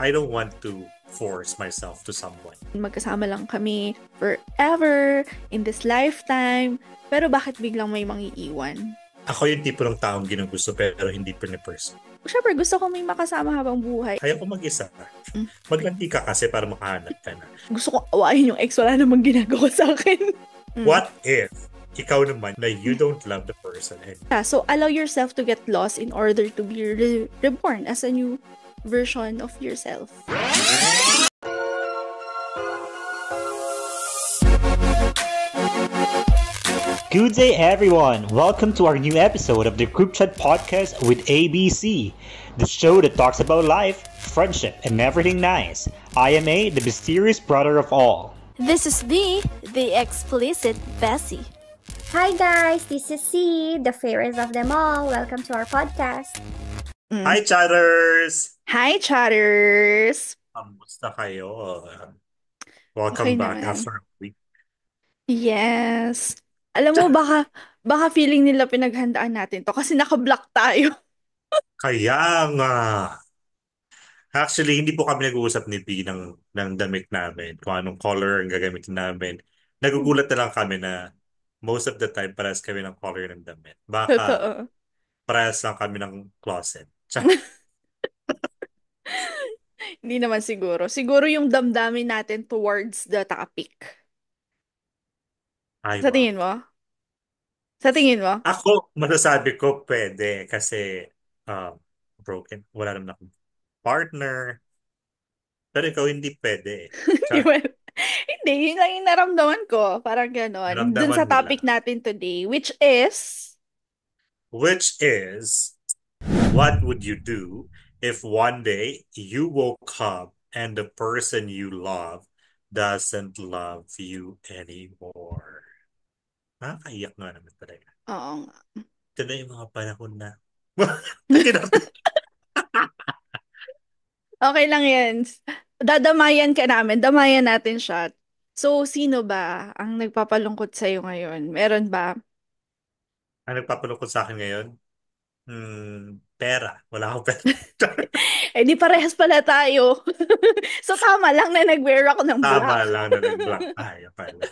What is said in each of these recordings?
I don't want to force myself to someone. Magkasama lang kami forever in this lifetime. Pero bakit biglang may mangiiwan? Ako yung tipo ng taong ginugusto pero hindi person. Siyempre, gusto ko may makasama habang buhay. Ayaw ko mag-isa. Mm. Maglanti ka kasi para makahanap ka na. Gusto ko awayin yung ex. Wala namang ginagawa sa akin. What if ikaw naman na you don't love the person anymore? So, allow yourself to get lost in order to be reborn as a new version of yourself. Good day, everyone. Welcome to our new episode of the Group Chat Podcast with ABC, the show that talks about life, friendship, and everything nice. I am A, the mysterious brother of all. This is the explicit Bessie. Hi guys, this is C, the fairest of them all. Welcome to our podcast. Hi, chatters! Hi, chatters! Kamusta kayo? Welcome Okay back naman. after a week. Yes. Alam mo, baka feeling nila pinaghandaan natin to kasi naka-block tayo. Kaya nga. Actually, hindi po kami nag-uusap ni B ng damit namin, kung anong color ang gagamitin namin. Nagugulat na lang kami na most of the time parehas kami ng color ng damit. Baka Totoo. parehas lang kami ng closet. Hindi naman siguro. Siguro yung damdamin natin towards the topic. Ay, Sa wow. tingin mo? Sa tingin mo? Ako, masasabi ko pwede kasi broken. Wala naman akong partner. Pero ikaw hindi pwede. Char. Hindi, yun lang yung naramdaman ko. Parang ganon. Dun Naramdaman sa mo topic lang. natin today, which is... Which is, what would you do if one day you woke up and the person you love doesn't love you anymore? Nakakaiyak nga naman talaga. Oo nga. Ito na yung mga panahon na. Okay lang yan. Dadamayan ka namin. Damayan natin siya. So, sino ba ang nagpapalungkot sa'yo ngayon? Meron ba? Ang nagpapalungkot sa akin ngayon? Pera. Wala akong pera. Eh, di parehas pala tayo. So, tama lang na nag-wear ako ng Tama black. lang na nag-block tayo pala.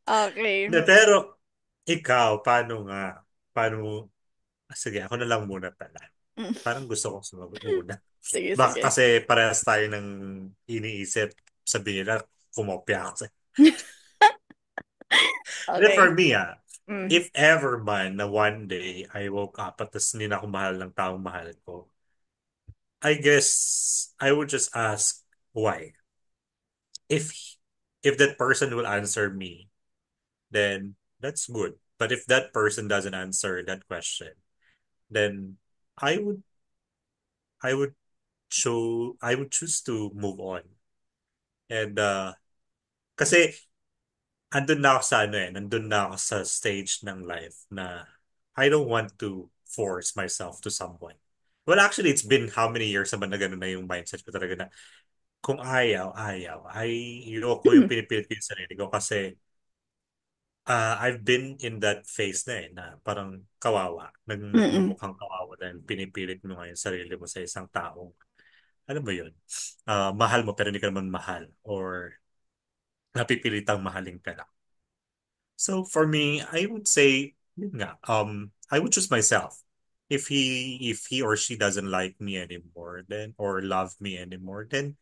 Okay. Pero, ikaw, paano nga? Paano? Sige, ako na lang muna pala. Mm. Parang gusto kong sumagot muna. Sige, Baka sige. kasi parehas tayo ng iniisip. Sabihin nila, kumopya ako. Then Okay. for me, Mm. if ever man na one day I woke up at tas hindi na ako mahal ng taong mahal ko, I guess I would just ask why. If if that person will answer me, then that's good. But if that person doesn't answer that question, then I would I would choose to move on. And kasi andun na ako sa nandun na ako sa stage ng life na I don't want to force myself to someone. Well, actually, it's been how many years naman na gano'n na yung mindset ko talaga na kung ayaw, ayaw. Ayoko yung pinipilit ko yung sarili ko kasi I've been in that phase na parang kawawa. Mm-mm. Nagmumukhang kawawa dahil pinipilit mo nga yung sarili mo sa isang taong, alam mo yun, mahal mo pero hindi ka naman mahal or napipilitang mahalin ka lang. So for me, I would say, yun nga, I would choose myself. If he or she doesn't like me anymore, then or love me anymore, then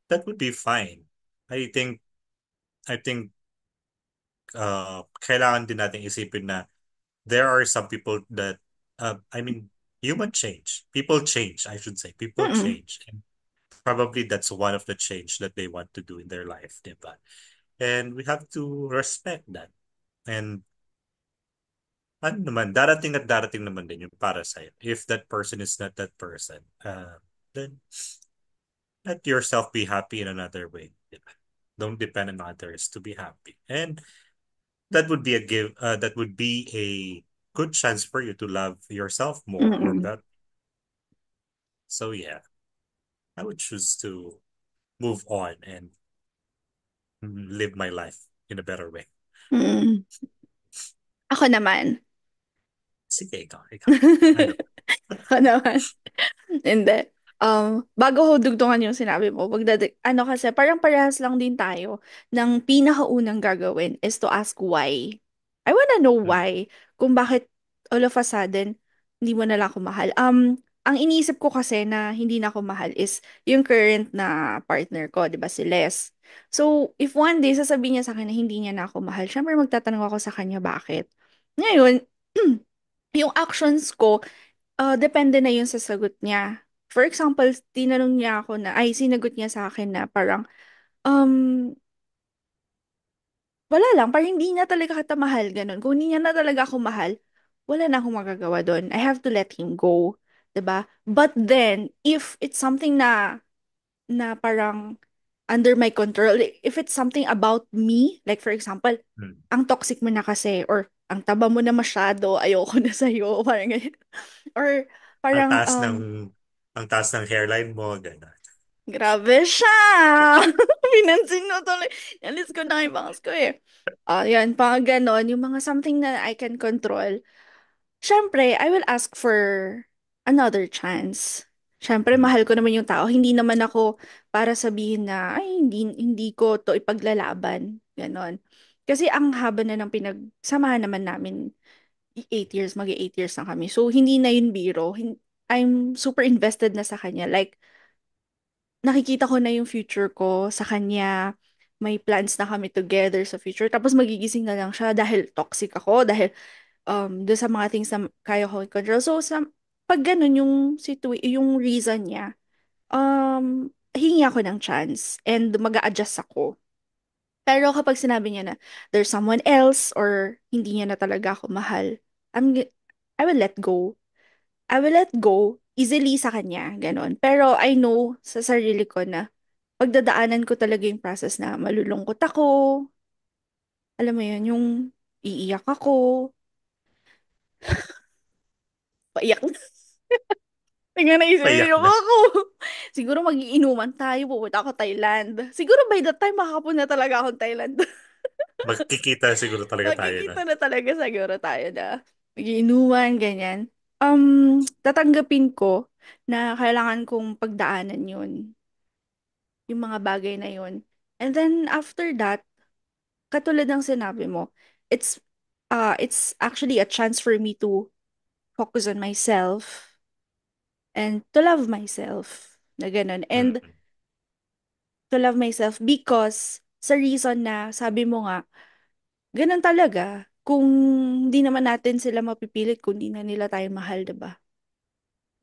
that would be fine. I think I think kailangan din natin isipin na there are some people that I mean human change. People change, I should say. People Mm-mm. change. And probably that's one of the change that they want to do in their life, diba? And we have to respect that. And ano naman, darating at darating naman din yung para sa'yo. If that person is not that person, then let yourself be happy in another way. Diba? Don't depend on others to be happy. And that would be that would be a good chance for you to love yourself more or Mm-mm. better. So yeah, I would choose to move on and live my life in a better way. Mm-mm. Ako naman. Sige, ikaw. Ano? Ako naman. Hindi. Bago ko dugtungan yung sinabi mo, ano kasi, parang parehas lang din tayo ng pinakaunang gagawin is to ask why. I wanna know Mm. why. Kung bakit all of a sudden, hindi mo na lang ako mahal. Ang iniisip ko kasi na hindi na ako mahal is yung current na partner ko, di ba, si Les. So, if one day sasabihin niya sa akin na hindi niya na ako mahal, syempre magtatanong ako sa kanya bakit. Ngayon, yung actions ko, depende na yun sa sagot niya. For example, tinanong niya ako na, ay, sinagot niya sa akin na parang, um, wala lang, parang hindi niya talaga kita mahal, ganun. Kung hindi niya na talaga ako mahal, wala na akong magagawa doon. I have to let him go, 'di ba? But then, if it's something na parang under my control, if it's something about me, like for example, Mm. ang toxic mo na kasi, or ang taba mo na masyado, ayoko na sa'yo, parang ganyan. Or Ang parang, taas ng ang taas ng hairline mo, gano'n. grabe siya! Pinansin mo tuloy. Alis ko na yung bangs ko eh. Yan, pang ganon, yung mga something na I can control. Siyempre, I will ask for another chance. Siyempre, Mm. mahal ko naman yung tao. Hindi naman ako para sabihin na, ay, hindi ko to ipaglalaban. Ganon. Kasi ang haba na ng pinagsamahan naman namin, 8 years, mag-8 years na kami. So, hindi na yun biro. I'm super invested na sa kanya. Like, nakikita ko na yung future ko sa kanya. May plans na kami together sa future. Tapos magigising na lang siya dahil toxic ako, dahil doon sa mga things na kaya ko i-control. So, pag ganun yung reason niya, hingi ako ng chance and mag-a-adjust ako. Pero kapag sinabi niya na there's someone else or hindi niya na talaga ako mahal, I'm, g- I will let go. I will let go easily sa kanya, ganon. Pero I know sa sarili ko na pagdadaanan ko talaga yung process na malulungkot ako, alam mo yun, yung iiyak ako, paiyak na. Tingnan na Paiyak iiyak na. ako. Siguro magiinuman tayo, pupunta ako Thailand. Siguro by that time, makakapunta talaga ako Thailand. Magkikita siguro talaga tayo na. Magkikita na talaga siguro tayo na magiinuman, ganyan. Tatanggapin ko na kailangan kong pagdaanan yun, yung mga bagay na yun. And then after that, katulad ng sinabi mo, it's it's actually a chance for me to focus on myself and to love myself na ganun. And Mm. to love myself because sa reason na sabi mo nga, ganun talaga. Kung hindi naman natin sila mapipilit kung di na nila tayo mahal, 'di ba?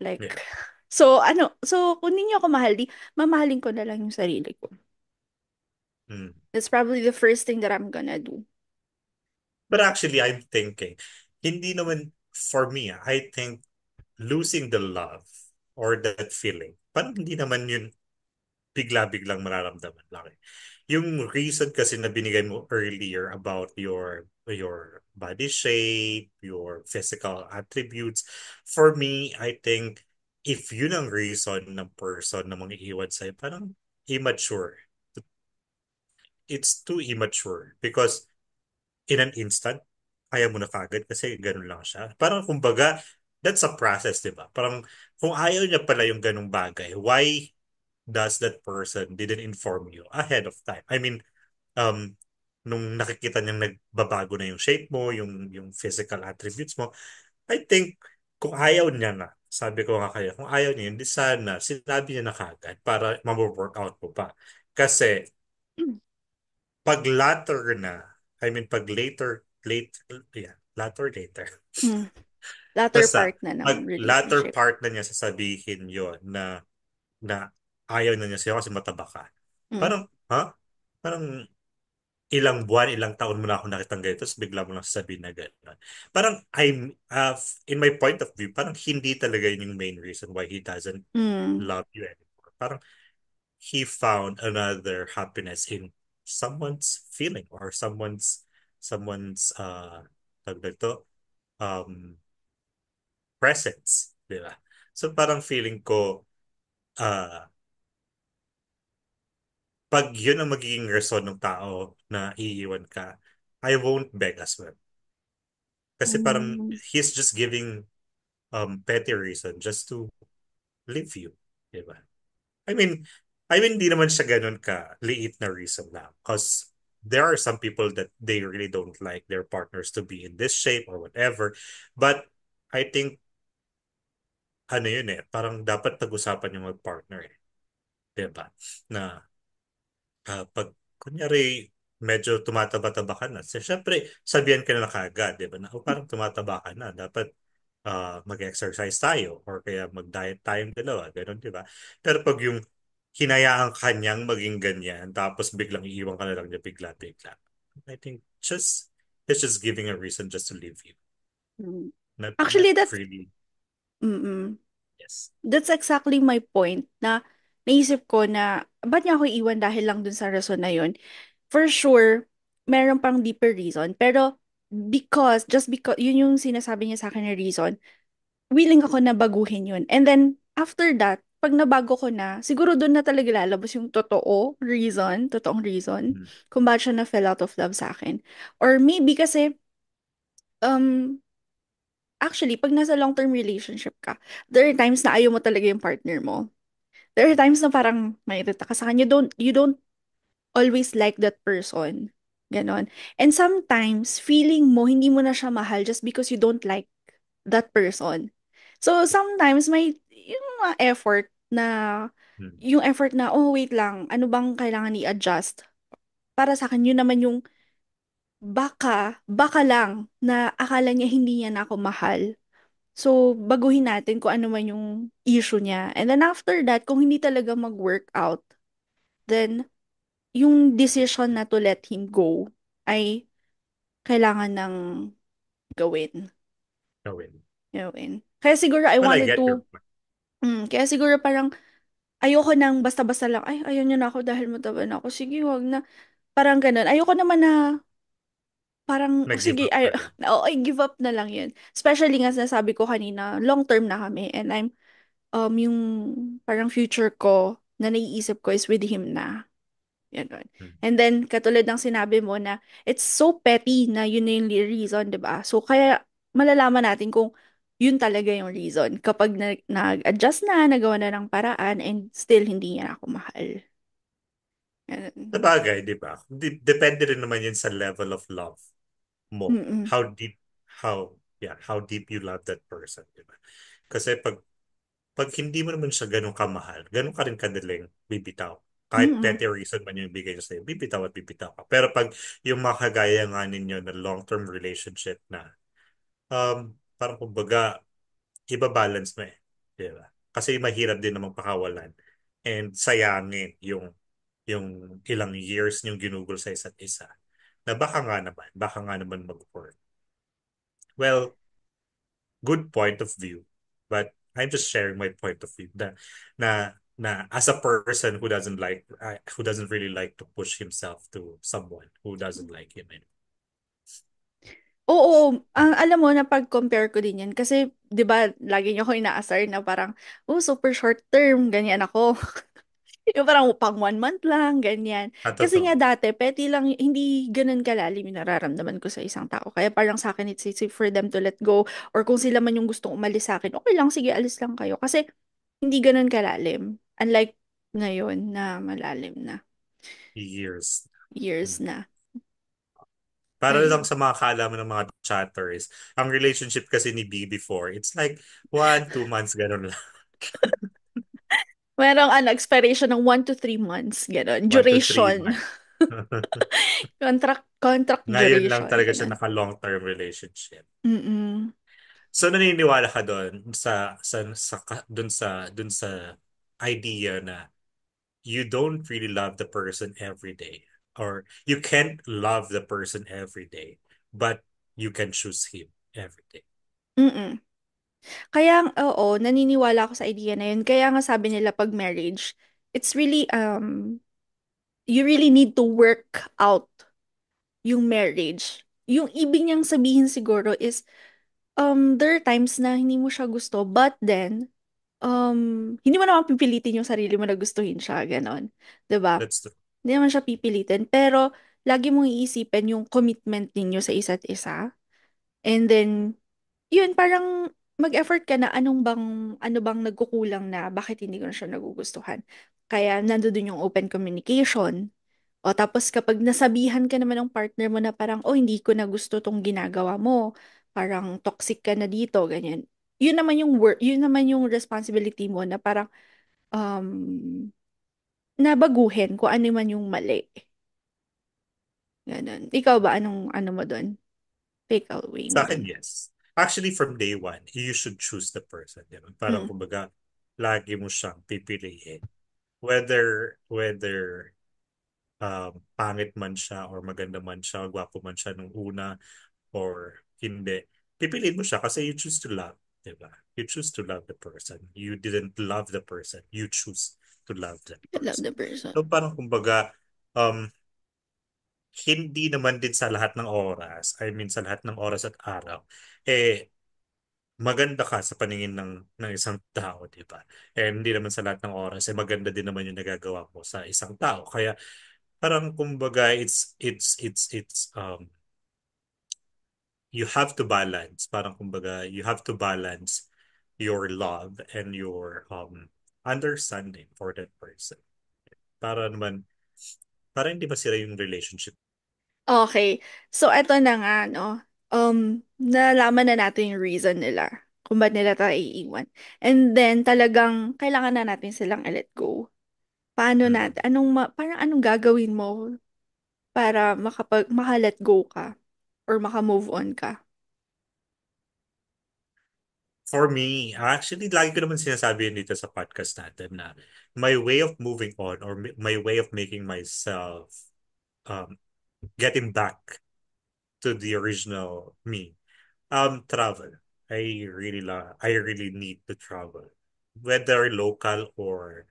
Like, Yeah. so kung hindi niyo ako mahal, mamahalin ko na lang yung sarili ko. Mm. That's probably the first thing that I'm gonna do. But actually, I'm thinking, hindi naman for me, I think losing the love or that feeling, parang hindi naman yun bigla-biglang mararamdaman lang eh. Yung reason kasi na binigay mo earlier about your body shape, your physical attributes, for me, I think if yun ang reason ng person na mangiiwan sa'yo, parang immature. It's too immature because in an instant, ayaw mo na kagad kasi ganun lang siya. Parang kumbaga, that's a process, di ba? Parang kung ayaw niya pala yung ganung bagay, why does that person didn't inform you ahead of time? I mean, nung nakikita niyang nagbabago na yung shape mo, yung physical attributes mo, I think kung ayaw niya na, sabi ko nga kaya, kung ayaw niya, hindi sana sinabi niya na kagad para ma-workout mo pa. Kasi pag later na, I mean pag later. Hmm. Latter Basta, part na pag ng latter relationship. part na niya sasabihin yon na ayaw na niya sa'yo kasi mataba ka. Hmm. Parang, ha? Parang ilang buwan, ilang taon mo na ako nakitang ganito, tapos bigla mo lang sasabihin na gano'n. Parang in my point of view, parang hindi talaga yun yung main reason why he doesn't Hmm. love you anymore. Parang he found another happiness in someone's feeling or someone's tawag dito, um presence, di ba? So parang feeling ko uh pag yun ang magiging reason ng tao na iiwan ka, I won't beg as well. Kasi parang Hmm. he's just giving petty reason just to leave you. di ba? I mean, di naman siya ganun ka liit na reason lang. Because there are some people that they really don't like their partners to be in this shape or whatever. But I think, ano yun eh, parang dapat pag-usapan yung mag-partner eh. Di ba? Na pag, kunyari, medyo tumataba-taba ka na. So, syempre, sabihan ka na kagad, di ba? Na, "Oh, parang tumataba ka na. Dapat mag-exercise tayo or kaya mag-diet tayong dalawa." Ganun, di ba? Pero pag yung hinayaan kanyang maging ganyan, tapos biglang iiwan ka na lang niya bigla-bigla. I think it's just giving a reason just to leave you. Mm. Not Actually, really, mm, yes. that's exactly my point na naisip ko na ba't niya ako iwan dahil lang dun sa rason na yun. For sure, meron pang deeper reason. Pero just because, yun yung sinasabi niya sa akin na reason, willing ako na baguhin yun. And then, after that, pag nabago ko na, siguro doon na talaga lalabas yung totoong reason, Mm. kung bakit siya na fell out of love sa akin. Or maybe kasi, um, actually, pag nasa long-term relationship ka, there are times na ayaw mo talaga yung partner mo. There are times na parang mairita ka sa kanya. You don't always like that person. Ganon. And sometimes, feeling mo, hindi mo na siya mahal just because you don't like that person. So, sometimes, may yung mga Mm. effort na, oh, wait lang, ano bang kailangan i-adjust? Para sa akin, yun naman yung baka lang na akala niya hindi niya na ako mahal. So, baguhin natin kung ano man yung issue niya. And then after that, kung hindi talaga mag-work out, then yung decision na to let him go ay kailangan ng gawin. Gawin. Gawin. Kaya siguro I Well, I wanted get your to, point. kaya siguro parang ayoko nang basta-basta lang, ay, ayaw niya na ako dahil mataba na ako. Sige, wag na. Parang ganun. Ayoko naman na parang, oh, Nag-give sige, up ka rin. I give up na lang yun. Especially nga nasabi ko kanina, long term na kami. And yung parang future ko na naiisip ko is with him na. Ganun. Mm. And then, katulad ng sinabi mo na, it's so petty na yun na yung reason, di ba? So, kaya malalaman natin kung yun talaga yung reason. Kapag nag-adjust na, nagawa na ng paraan, and still hindi niya ako mahal. Ganun. Sabagay, di ba? Depende rin naman yun sa level of love mo. Mm-mm. How deep, how deep you love that person, di ba? Kasi pag hindi mo naman siya ganun kamahal, ganun ka rin kadaling bibitaw. Kahit Mm-mm. petty reason man yung bigay niya sa'yo, bibitaw at bibitaw ka. Pero pag yung makagaya nga ninyo na long-term relationship na, parang kumbaga, iba-balance mo eh. Di ba? Kasi mahirap din namang pakawalan. And sayangin yung ilang years yung ginugol sa isa't isa. Na baka nga naman mag-work. Well, good point of view. But I'm just sharing my point of view na as a person who doesn't really like to push himself to someone who doesn't like him anymore. Oo, alam mo na pag-compare ko din yan kasi 'di ba lagi niyo ako inaasar na parang super short term ganyan ako. Yung parang pang 1 month lang ganyan. Kasi nga Totoo. dati petty lang hindi ganoon kalalim yung nararamdaman ko sa isang tao. Kaya parang sa akin it's easy for them to let go or kung sila man yung gustong umalis sa akin, okay lang sige alis lang kayo kasi hindi ganoon kalalim. Unlike ngayon na malalim na Years. years Hmm. na. Para lang Ayun. sa mga kaalaman ng mga chatters, ang relationship kasi ni B before, it's like 1, 2 months, ganun lang. Merong expiration ng 1 to 3 months, gano'n. 1 to 3 months. Duration. Contract Ngayon lang duration, talaga siya gano'n. naka-long-term relationship. Mm-mm. So naniniwala ka doon sa idea na you don't really love the person every day or you can't love the person every day but you can choose him every day. Mm-mm. Kaya, oo, naniniwala ako sa idea na yun. Kaya nga sabi nila pag marriage, it's really, you really need to work out yung marriage. Yung ibig niyang sabihin siguro is, there are times na hindi mo siya gusto, but then, hindi mo naman pipilitin yung sarili mo na gustuhin siya, ganon. 'Di ba? That's the Hindi naman siya pipilitin. Pero, lagi mong iisipin yung commitment ninyo sa isa't isa. And then, yun, parang, mag-effort ka na ano bang nagkukulang na bakit hindi ko na siya nagugustuhan. Kaya nandoon yung open communication. O tapos kapag nasabihan ka naman ng partner mo na parang, oh, hindi ko na gusto tong ginagawa mo, parang toxic ka na dito, ganyan. Yun naman yung responsibility mo na parang um, nabaguhin kung ano man yung mali. Ganun. Ikaw ba, ano mo doon? Take away mo Sa akin, doon. yes. Actually, from day one, you should choose the person. Diba? Parang Mm. kumbaga, lagi mo siyang pipiliin. Whether pangit man siya or maganda man siya, gwapo man siya nung una or hindi. Pipiliin mo siya kasi you choose to love. Diba? You choose to love the person. You didn't love the person. You choose to love that I love person. the person. So parang kumbaga, um, hindi naman din sa lahat ng oras, I mean sa lahat ng oras at araw, eh maganda ka sa paningin ng isang tao, di ba? And hindi naman sa lahat ng oras, eh maganda din naman yung nagagawa mo sa isang tao. Kaya parang kumbaga you have to balance. Parang kumbaga you have to balance your love and your understanding for that person. Para naman, para hindi masira yung relationship. Okay. So, eto na nga, no? Nalaman na natin yung reason nila kung ba't nila tayo iiwan. And then, talagang kailangan na natin silang i-let go. Paano Mm. natin, parang anong gagawin mo para maka-let go ka or maka-move on ka? For me, actually, lagi ko naman sinasabi yun dito sa podcast natin na my way of moving on or my way of making myself um, getting back to the original me, travel. I really need to travel. Whether local or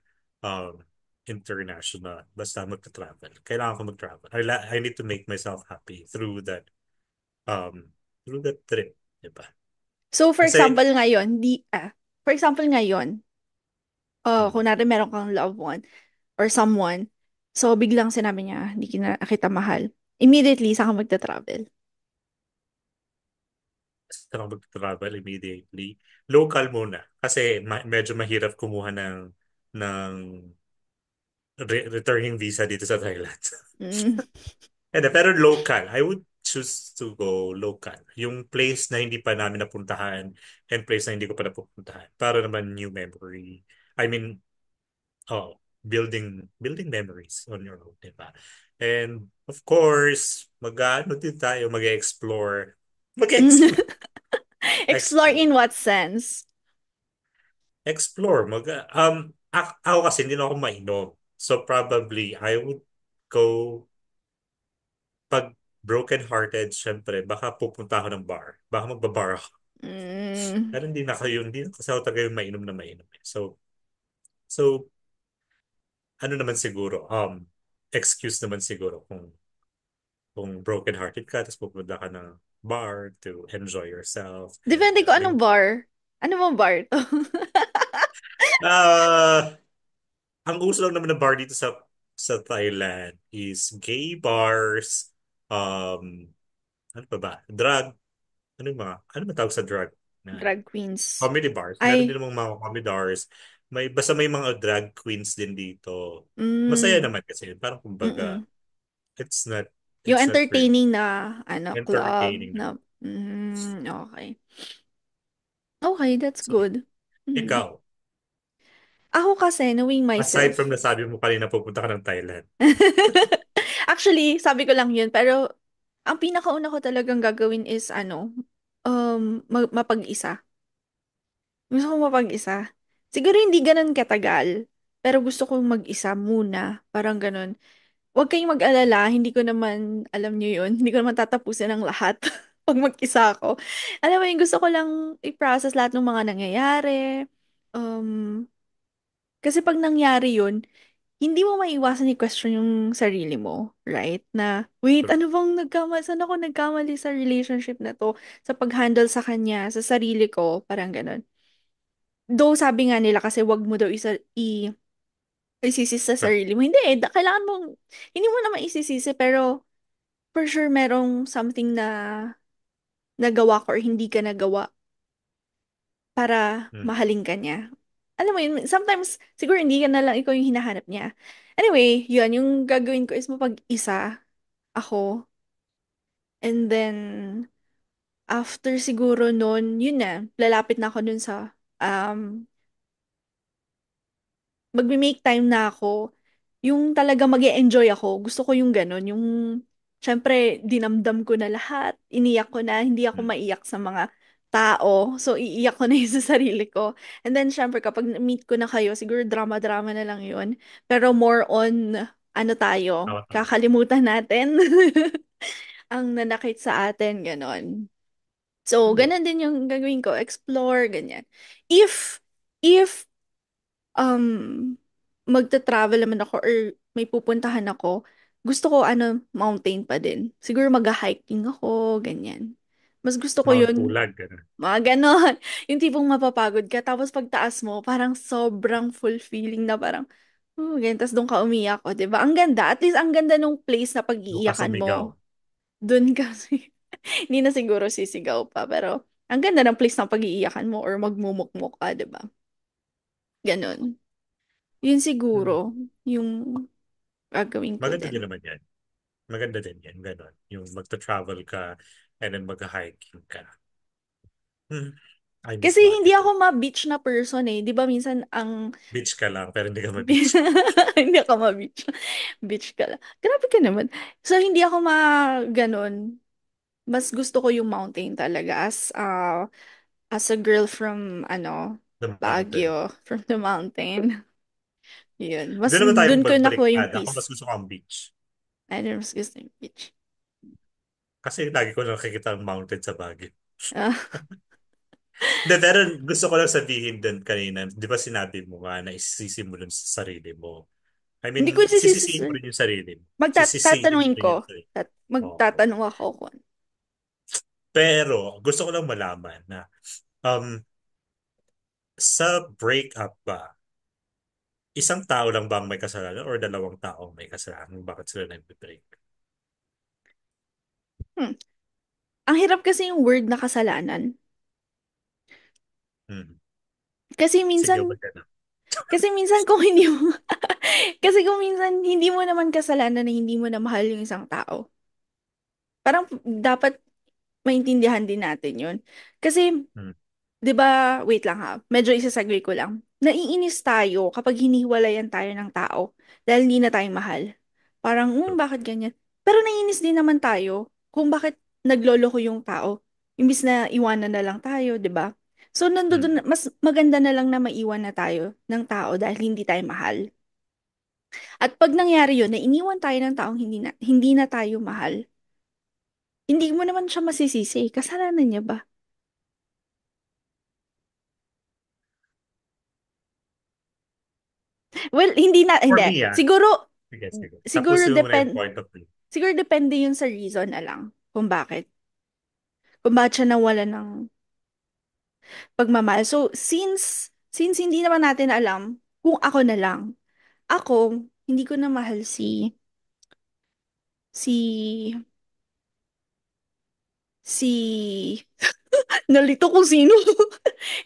international, basta magta-travel. Kailangan ko mag-travel. I need to make myself happy through that trip, diba? So, Kasi, for example ngayon, mm, kung natin meron kang loved one or someone, so biglang sinabi niya, hindi kita mahal. Immediately, saan ka magta-travel? basta ako mag-travel immediately. Local muna. Kasi medyo mahirap kumuha ng returning visa dito sa Thailand. Mm. Pero local. I would choose to go local. Yung place na hindi pa namin napuntahan and place na hindi ko pa napupuntahan. Para naman new memory. I mean, oh, building memories on your own, di ba? And of course, mag-ano din tayo, mag-explore. Mag-explore. Explore Explore. in what sense? Explore. Ako kasi hindi na ako mainom. So probably I would go pag broken-hearted, syempre, baka pupunta ako ng bar. Baka magbabar ako. Mm. Pero hindi na kasi ako talaga yung mainom na mainom. So, ano naman siguro, excuse naman siguro kung broken-hearted ka, tapos pupunta ka ng bar to enjoy yourself and Depende ko anong bar. Ano bang bar to? uh, ang uso lang naman ng bar dito sa Thailand is gay bars, um, ano pa ba? Drug, ano ba tawag sa drug? Na Drag queens. comedy bars. Meron din Ay, namang mga comedy bars. Basta may mga drag queens din dito. Masaya mm, naman kasi. Parang kumbaga, mm. it's not, Yung it's not really entertaining na, club entertaining naman. na, okay. Okay, that's So, good. Mm. ikaw, Ako kasi, knowing aside from myself, nasabi mo kanina pupunta ka ng Thailand, actually, sabi ko lang yun, pero ang pinakauna ko talagang gagawin is mapag-isa. Gusto ko mapag-isa. Siguro hindi ganun katagal, pero gusto kong mag-isa muna. Parang ganun. Huwag kayong mag-alala, hindi ko naman, alam nyo yun, hindi ko naman tatapusin ang lahat pag mag-isa ako. Alam mo yun, gusto ko lang i-process lahat ng mga nangyayari. Um, Kasi pag nangyari yun, hindi mo maiwasan i-question yung sarili mo, right? Na, wait, ano bang saan ako nagkamali sa relationship na to? Sa pag-handle sa kanya, sa sarili ko, parang ganun. Though sabi nga nila kasi wag mo daw isisi sa sarili mo. Hindi eh, kailangan mong, hindi mo naman isisisi, pero for sure merong something na nagawa ko or hindi ka nagawa para Mm. mahalin ka niya. Alam mo yun, sometimes, siguro hindi ka na lang ikaw yung hinahanap niya. Anyway, yun, yung gagawin ko is mapag-isa ako. And then, after siguro nun, yun na, lalapit na ako dun sa, magme-make time na ako. Yung talaga mag enjoy ako. Gusto ko yung ganun. Yung, syempre, dinamdam ko na lahat. Iniyak ko na. Hindi ako Mm. maiyak sa mga tao. So, iiyak ko na yun sa sarili ko. And then, syempre, kapag meet ko na kayo, siguro drama-drama na lang yun. Pero more on, ano tayo, Tawa-tawa. kakalimutan natin ang nanakit sa atin, ganon. So, Oo. ganun din yung gagawin ko. Explore, ganyan. If, if um, magta-travel naman ako or may pupuntahan ako, gusto ko mountain pa din. Siguro mag-hiking ako, ganyan. Mas gusto ko Mount yun, Pulag, gano'n. mga ganon. Yung tipong mapapagod ka, tapos pagtaas mo, parang sobrang fulfilling na parang, oh, ganyan. Tapos doon ka umiyak, o, diba? Ang ganda. At least ang ganda nung place na Doon ka pag-iiyakan sumigaw. mo. Doon ka, hindi na siguro sisigaw pa, pero ang ganda ng place na pag-iiyakan mo or magmumukmuk ka, diba? Ganon. Yun Mm. siguro, yung gagawin ko Maganda din. din naman yan. Maganda din yan, gano'n. Yung magta-travel ka and then mag-hiking ka. Hmm. I miss Kasi Baguio hindi too. ako ma-beach na person eh. Di ba minsan ang... Beach ka lang, pero hindi ka ma-beach. Hindi ako ma-beach. Beach ka lang. Grabe ka naman. So, hindi ako ganun. Mas gusto ko yung mountain talaga as a girl from, The mountain. Baguio. From the mountain. Yun. Mas Doon naman tayo dun ko nakuha yung magbaliktad. Ako peace. mas gusto ko ang beach. Ano, mas gusto yung beach. Kasi lagi ko nakikita ang mountain sa Baguio. Ah, Hindi, pero gusto ko lang sabihin din kanina, di ba sinabi mo nga na isisi mo dun sa sarili mo. I hindi ko mean, sisisihin mo sisisi. rin yung sarili mo. Sisisihin mo Tatanungin rin ko. yung sarili mo. Magtatanong ako kung Pero, gusto ko lang malaman na um, sa breakup ba, isang tao lang bang may kasalanan or dalawang tao may kasalanan? Bakit sila nag-break? hmm. Ang hirap kasi yung word na kasalanan. Hmm. Kasi Sige, minsan, umaga na. kasi minsan kung hindi mo, kasi kung minsan hindi mo naman kasalanan na hindi mo na mahal yung isang tao. Parang dapat maintindihan din natin yun. Kasi, Hmm. 'di ba, wait lang ha, medyo isasegue ko lang. Naiinis tayo kapag hiniwalayan tayo ng tao dahil hindi na tayo mahal. Parang, bakit ganyan? Pero naiinis din naman tayo kung bakit nagloloko yung tao. Imbis na iwanan na lang tayo, 'di ba? So, Hmm. nandoon, mas maganda na lang na maiwan na tayo ng tao dahil hindi tayo mahal. At pag nangyari yun, na iniwan tayo ng taong hindi na tayo mahal, hindi mo naman siya masisisi. Kasalanan niya ba? Well, For hindi. me, Siguro, sige, sige. siguro Tapusin mo muna yung depend, point of view. siguro depende yun sa reason na lang kung bakit. Kung bakit siya nawala ng pagmamahal. So, since hindi naman natin alam, kung ako na lang, ako, hindi ko na mahal si, si, nalito kung sino.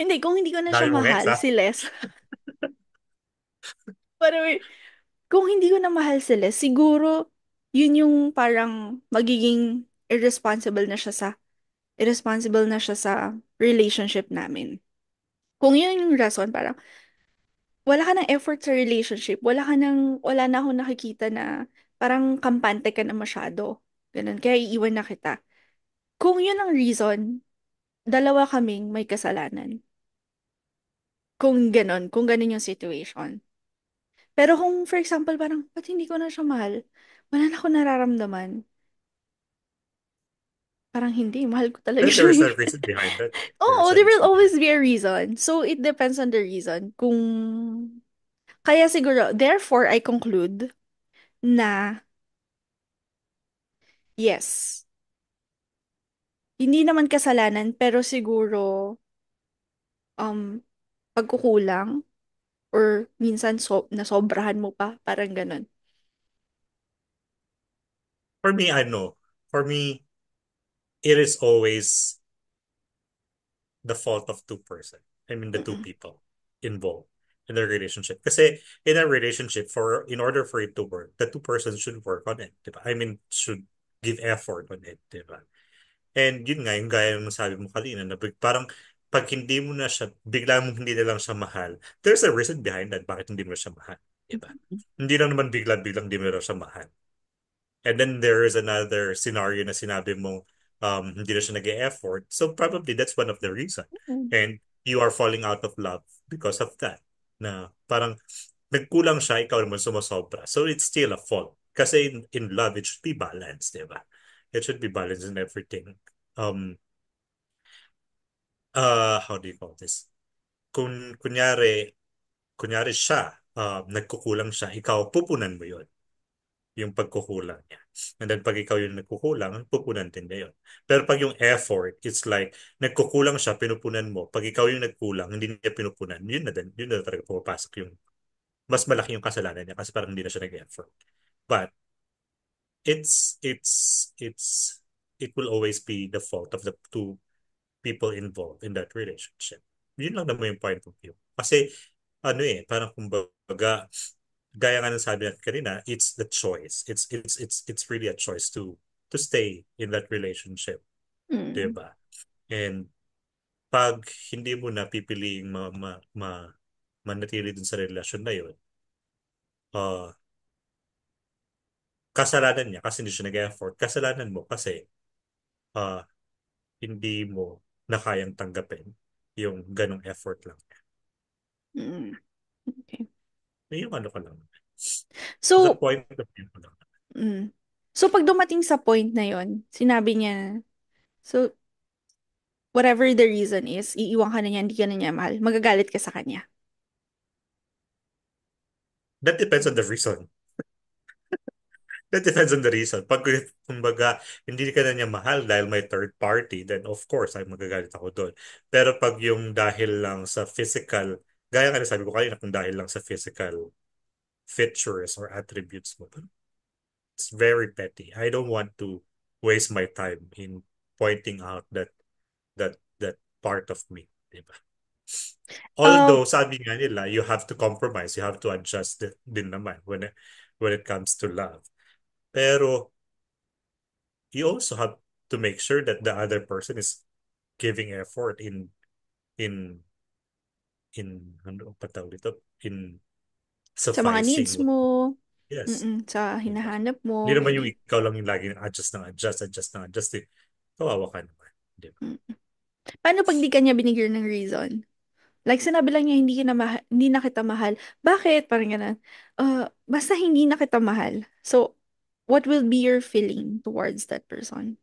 Hindi, kung hindi ko na siya Dami mong ex, mahal, ah. si Les. Pero, kung hindi ko na mahal si Les, siguro, yun yung parang magiging irresponsible na siya sa relationship namin. Kung yun yung rason, parang wala ka ng effort sa relationship, wala na akong nakikita na parang kampante ka na masyado. Ganun, kaya iiwan na kita. Kung yun ang reason, dalawa kaming may kasalanan. Kung ganun yung situation. Pero kung, for example, parang, ba't hindi ko na siya mahal? Wala na ako nararamdaman. Parang hindi, mahal ko talaga Then siya. there's a reason behind that. There is Oo, a there will reason behind always be a reason. So, it depends on the reason. Kaya siguro, therefore, I conclude na, yes, hindi naman kasalanan, pero siguro, um, pagkukulang, or minsan nasobrahan mo pa, parang ganun. For me, I know. For me, it is always the fault of two person. I mean, the two Mm-mm. people involved in the relationship. Kasi in a relationship, in order for it to work, the two persons should work on it, di ba? I mean, should give effort on it, di ba? And yun nga, yung gaya ng sabi mo kanina, na parang pag hindi mo na siya, bigla mo hindi na lang siya mahal, there's a reason behind that, bakit hindi mo na siya mahal, di ba? Hindi lang naman bigla-biglang hindi mo na siya mahal. And then there is another scenario na sinabi mo hindi na siya nag-e-effort. So probably that's one of the reason. Mm. And you are falling out of love because of that. Na parang nagkulang siya, ikaw naman sumasobra. So it's still a fault. Kasi in love, it should be balanced, di ba? It should be balanced in everything. Um, how do you call this? Kunyari siya, nagkukulang siya, ikaw pupunan mo yun yung pagkukulang niya. And then pag ikaw yung nagkukulang, pupunan din niya yun. Pero pag yung effort, it's like, nagkukulang siya, pinupunan mo. Pag ikaw yung nagkulang, hindi niya pinupunan, yun na talaga pumapasok yung, mas malaki yung kasalanan niya kasi parang hindi na siya nag-effort. But, it's, it will always be the fault of the two people involved in that relationship. Yun lang naman yung point of view. Kasi, ano parang kumbaga, gaya nga ng sabi natin kanina, it's the choice. It's really a choice to stay in that relationship, Mm. 'di ba? And pag hindi mo na pipiliing manatili dun sa relasyon na 'yon, uh, kasalanan niya kasi hindi siya nag-effort. Kasalanan mo kasi uh, hindi mo na kayang tanggapin yung ganong effort lang. Mm. Okay. Yung ano ka lang. The So, point of view ko lang. so pag dumating sa point na yon, sinabi niya, so whatever the reason is, iiwan ka na niya, hindi ka na niya mahal, magagalit ka sa kanya. That depends on the reason. That depends on the reason. Pag kumbaga, hindi ka na niya mahal dahil may third party, then of course, ay magagalit ako doon. Pero pag yung dahil lang sa physical, gaya nga na sabi ko kanina, kung dahil lang sa physical features or attributes mo, it's very petty. I don't want to waste my time in pointing out that part of me. Diba? Um, Although, sabi nga nila, you have to compromise, you have to adjust din naman when it comes to love. Pero, you also have to make sure that the other person is giving effort in ano pa tawag dito, in sa mga sufficing needs what, mo, yes, sa diba? hinahanap Hindi mo, naman yung ganyan. ikaw lang yung lagi adjust ng adjust, adjust ng adjust, kawawa ka naman, diba? Mm. Paano pag di ka niya binigyan ng reason? Like, sinabi lang niya, hindi na kita mahal. Bakit? Parang ganun. Basta hindi na kita mahal. So, what will be your feeling towards that person?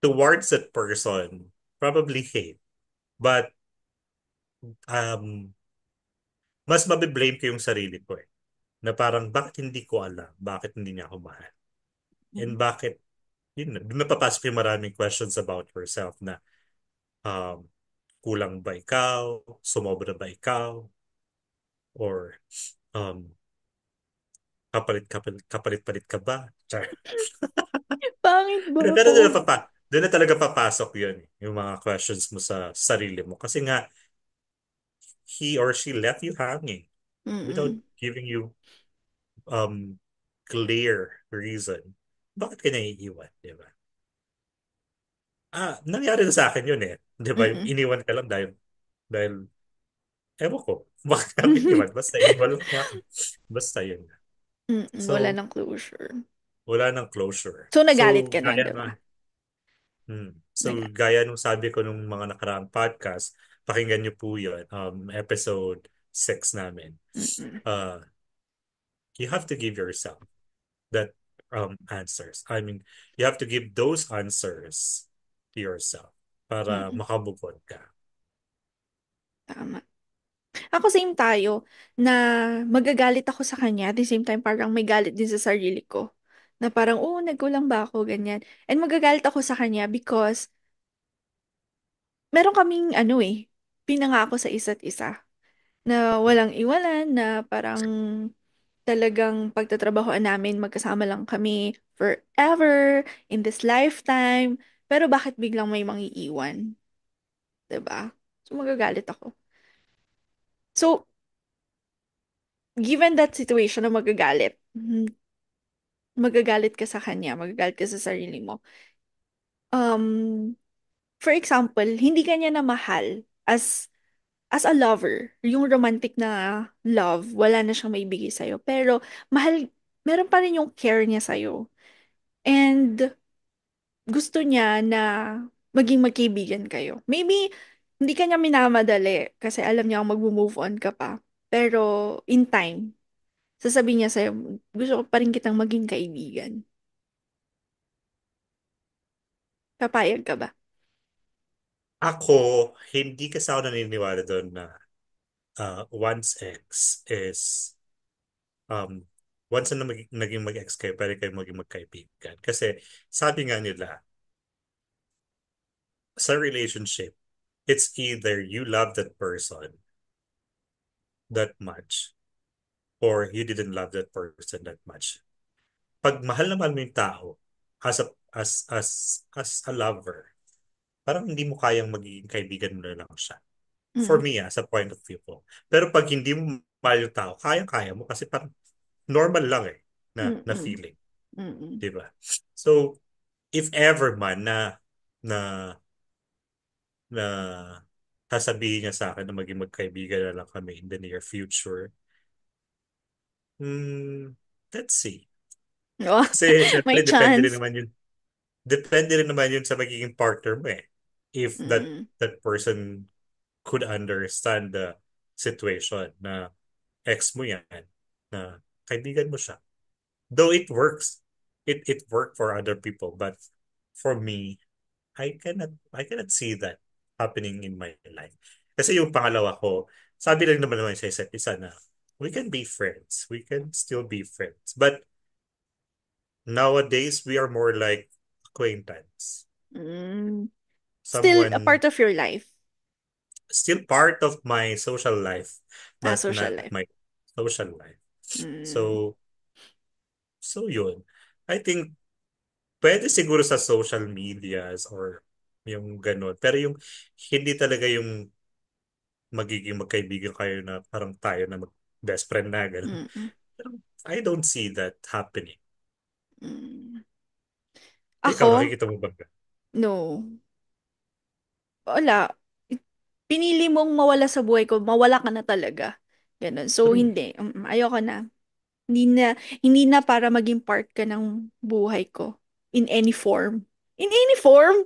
Towards that person, probably hate, but um mas mabiblame ko yung sarili ko na parang bakit hindi ko alam, bakit hindi niya ako mahal, and bakit yun na, doon napapasok yung maraming questions about yourself na um, kulang ba ikaw, sumobra ba ikaw, or um, kapalit-palit ka ba? Char. Pangit ba Pero ako? doon na talaga papasok yun, yung mga questions mo sa sarili mo. Kasi nga, he or she left you hanging without Mm-mm. giving you um, clear reason. Bakit ka niya iiwan, di ba? Nangyari na sa akin yun Di ba? Yung Mm-mm. iniwan ka lang dahil ewan ko. Bakit kami iniwan? Basta iniwan lang niya ako. Basta yun. Mm-mm. Wala So, nang closure. wala nang closure. So, nagalit So, ka na, gaya di ba? nga. So, Naga. gaya nung sabi ko nung mga nakaraang podcast, pakinggan niyo po yun, episode 6 namin. Mm-mm. Uh, you have to give yourself that answers. I mean, you have to give those answers to yourself para Mm-mm. makabukod ka. Tama. Ako same tayo na magagalit ako sa kanya at the same time parang may galit din sa sarili ko. Na parang, oh, nagkulang ba ako, ganyan. And magagalit ako sa kanya because meron kaming pinangako sa isa't isa na walang iwanan, na parang talagang pagtatrabahoan namin, magkasama lang kami forever, in this lifetime. Pero bakit biglang may mangiiwan? 'Di ba? So, magagalit ako. So, given that situation na magagalit ka sa kanya, magagalit ka sa sarili mo. Um, for example, hindi ka niya na mahal as a lover, yung romantic na love, wala na siyang maibigay sa'yo. Pero, meron pa rin yung care niya sa'yo. And, gusto niya na maging magkaibigan kayo. Maybe, hindi ka niya minamadali kasi alam niya mag-move on ka pa. Pero, in time, sasabihin niya sa'yo, gusto ko pa rin kitang maging kaibigan. Papayag ka ba? Ako, hindi kasi ako naniniwala doon na one's ex is um, once na naging mag-ex kayo, pwede kayo maging magkaibigan. Kasi sabi nga nila, sa relationship, it's either you love that person that much or you didn't love that person that much. Pag mahal naman mo yung tao as a as a lover, parang hindi mo kayang magiging kaibigan mo na lang siya. For Mm, me, as a point of view ko. Pero pag hindi mo mahal yung tao, kayang-kaya mo kasi parang normal lang eh na mm, feeling, mm, 'di ba? So, if ever man na na sasabihin niya sa akin na maging magkaibigan na lang kami in the near future, hmm, let's see. Oh, Kasi syempre may chance. depende rin naman yun sa magiging partner mo eh. If Mm, that person could understand the situation na ex mo yan, na kaibigan mo siya. Though it works. It worked for other people, but for me, I cannot see that happening in my life. Kasi yung pangalawa ko, sabi lang naman sa isa't isa na we can be friends. We can still be friends. But nowadays, we are more like acquaintance. mm. Still a Someone part of your life. still part of my social life, but Social not life. my social life. Mm, So, so yun. I think pwede siguro sa social medias or yung ganun. Pero yung hindi talaga yung magiging magkaibigan kayo na parang tayo na best friend na ganun. mm, Pero I don't see that happening. mm. Ikaw, Ako, nakikita mo ba? no. Wala. Pinili mong mawala sa buhay ko, mawala ka na talaga. Ganun. So, True. hindi. Ayoko na. Hindi na, hindi na para maging part ka ng buhay ko. In any form. In any form?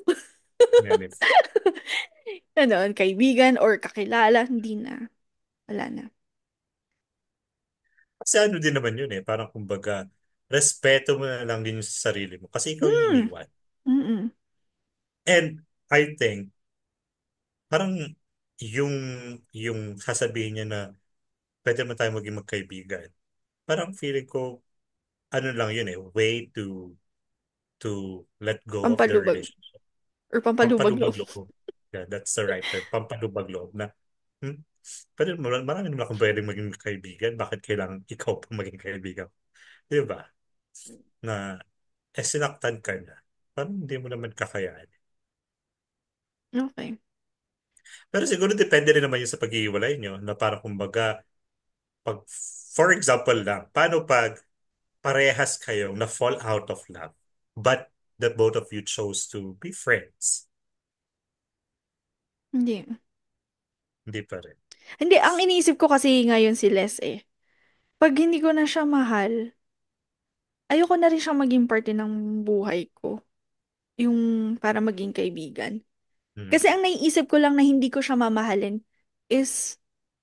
Yan, eh. Ano, kaibigan or kakilala, hindi na. Wala na. Kasi ano din naman yun eh. Parang kumbaga, respeto mo na lang din yung sa sarili mo. Kasi ikaw yung Hmm. iiwan. Mm-mm. And I think, parang yung yung sasabihin niya na pwede mo tayo maging magkaibigan. Parang feeling ko, ano lang yun eh, way to let go of the Pampalubag. relationship. Or pampalubag Pampalubag loob. loob. Yeah, that's the right term. Pampalubag loob na, pwede, marami naman akong pwedeng maging kaibigan. Bakit kailangan ikaw pa maging kaibigan? Di ba? Na, sinaktan ka na. Parang hindi mo naman kakayahan. Okay. Pero siguro depende rin naman yun sa pag-iiwalay nyo na parang kumbaga, pag, for example lang, paano pag parehas kayong na fall out of love but the both of you chose to be friends? Hindi. Hindi pa rin. Hindi, ang iniisip ko kasi ngayon si Les eh. Pag hindi ko na siya mahal, ayoko na rin siyang maging parte ng buhay ko. Yung para maging kaibigan. Hmm. Kasi ang naiisip ko lang na hindi ko siya mamahalin is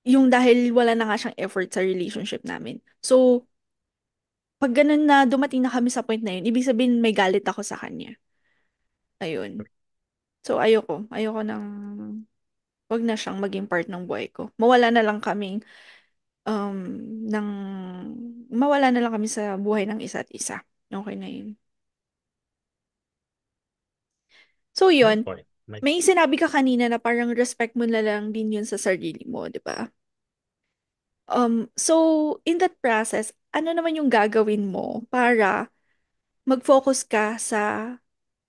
yung dahil wala na nga siyang effort sa relationship namin. So, pag ganun na dumating na kami sa point na yun, ibig sabihin may galit ako sa kanya. Ayun. So, ayoko. Ayoko nang wag na siyang maging part ng buhay ko. Um, ng, mawala na lang kami sa buhay ng isa't isa. Okay na yun. So, My yun. point. My, May sinabi ka kanina na parang respect mo na lang din yun sa sarili mo, di ba? So, in that process, ano naman yung gagawin mo para mag-focus ka sa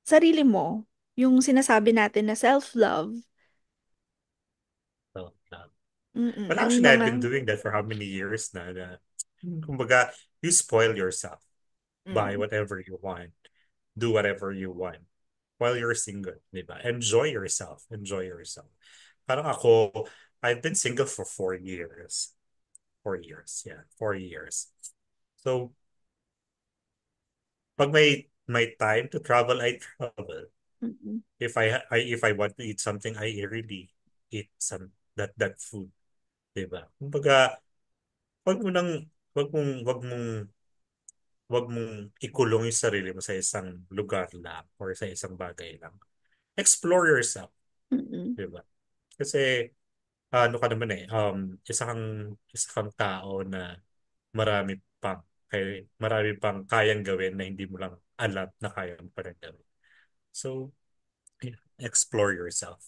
sarili mo? Yung sinasabi natin na self-love, Mm, Well, and actually, I've mga been doing that for how many years na, kumbaga, you spoil yourself, buy mm, whatever you want, do whatever you want while you're single, di ba? Enjoy yourself. Enjoy yourself. Parang ako, I've been single for 4 years. 4 years, yeah, 4 years. So, pag may time to travel, I travel. mm, If I want to eat something, I really eat that food, di ba? Kumbaga, wag mo nang wag mong ikulong yung sarili mo sa isang lugar lang or sa isang bagay lang. Explore yourself, mm. di ba? Kasi ano ka naman isa kang tao na marami pang marami pang kayang gawin na hindi mo lang alam na kaya mo pa rin gawin. So, yeah, explore yourself.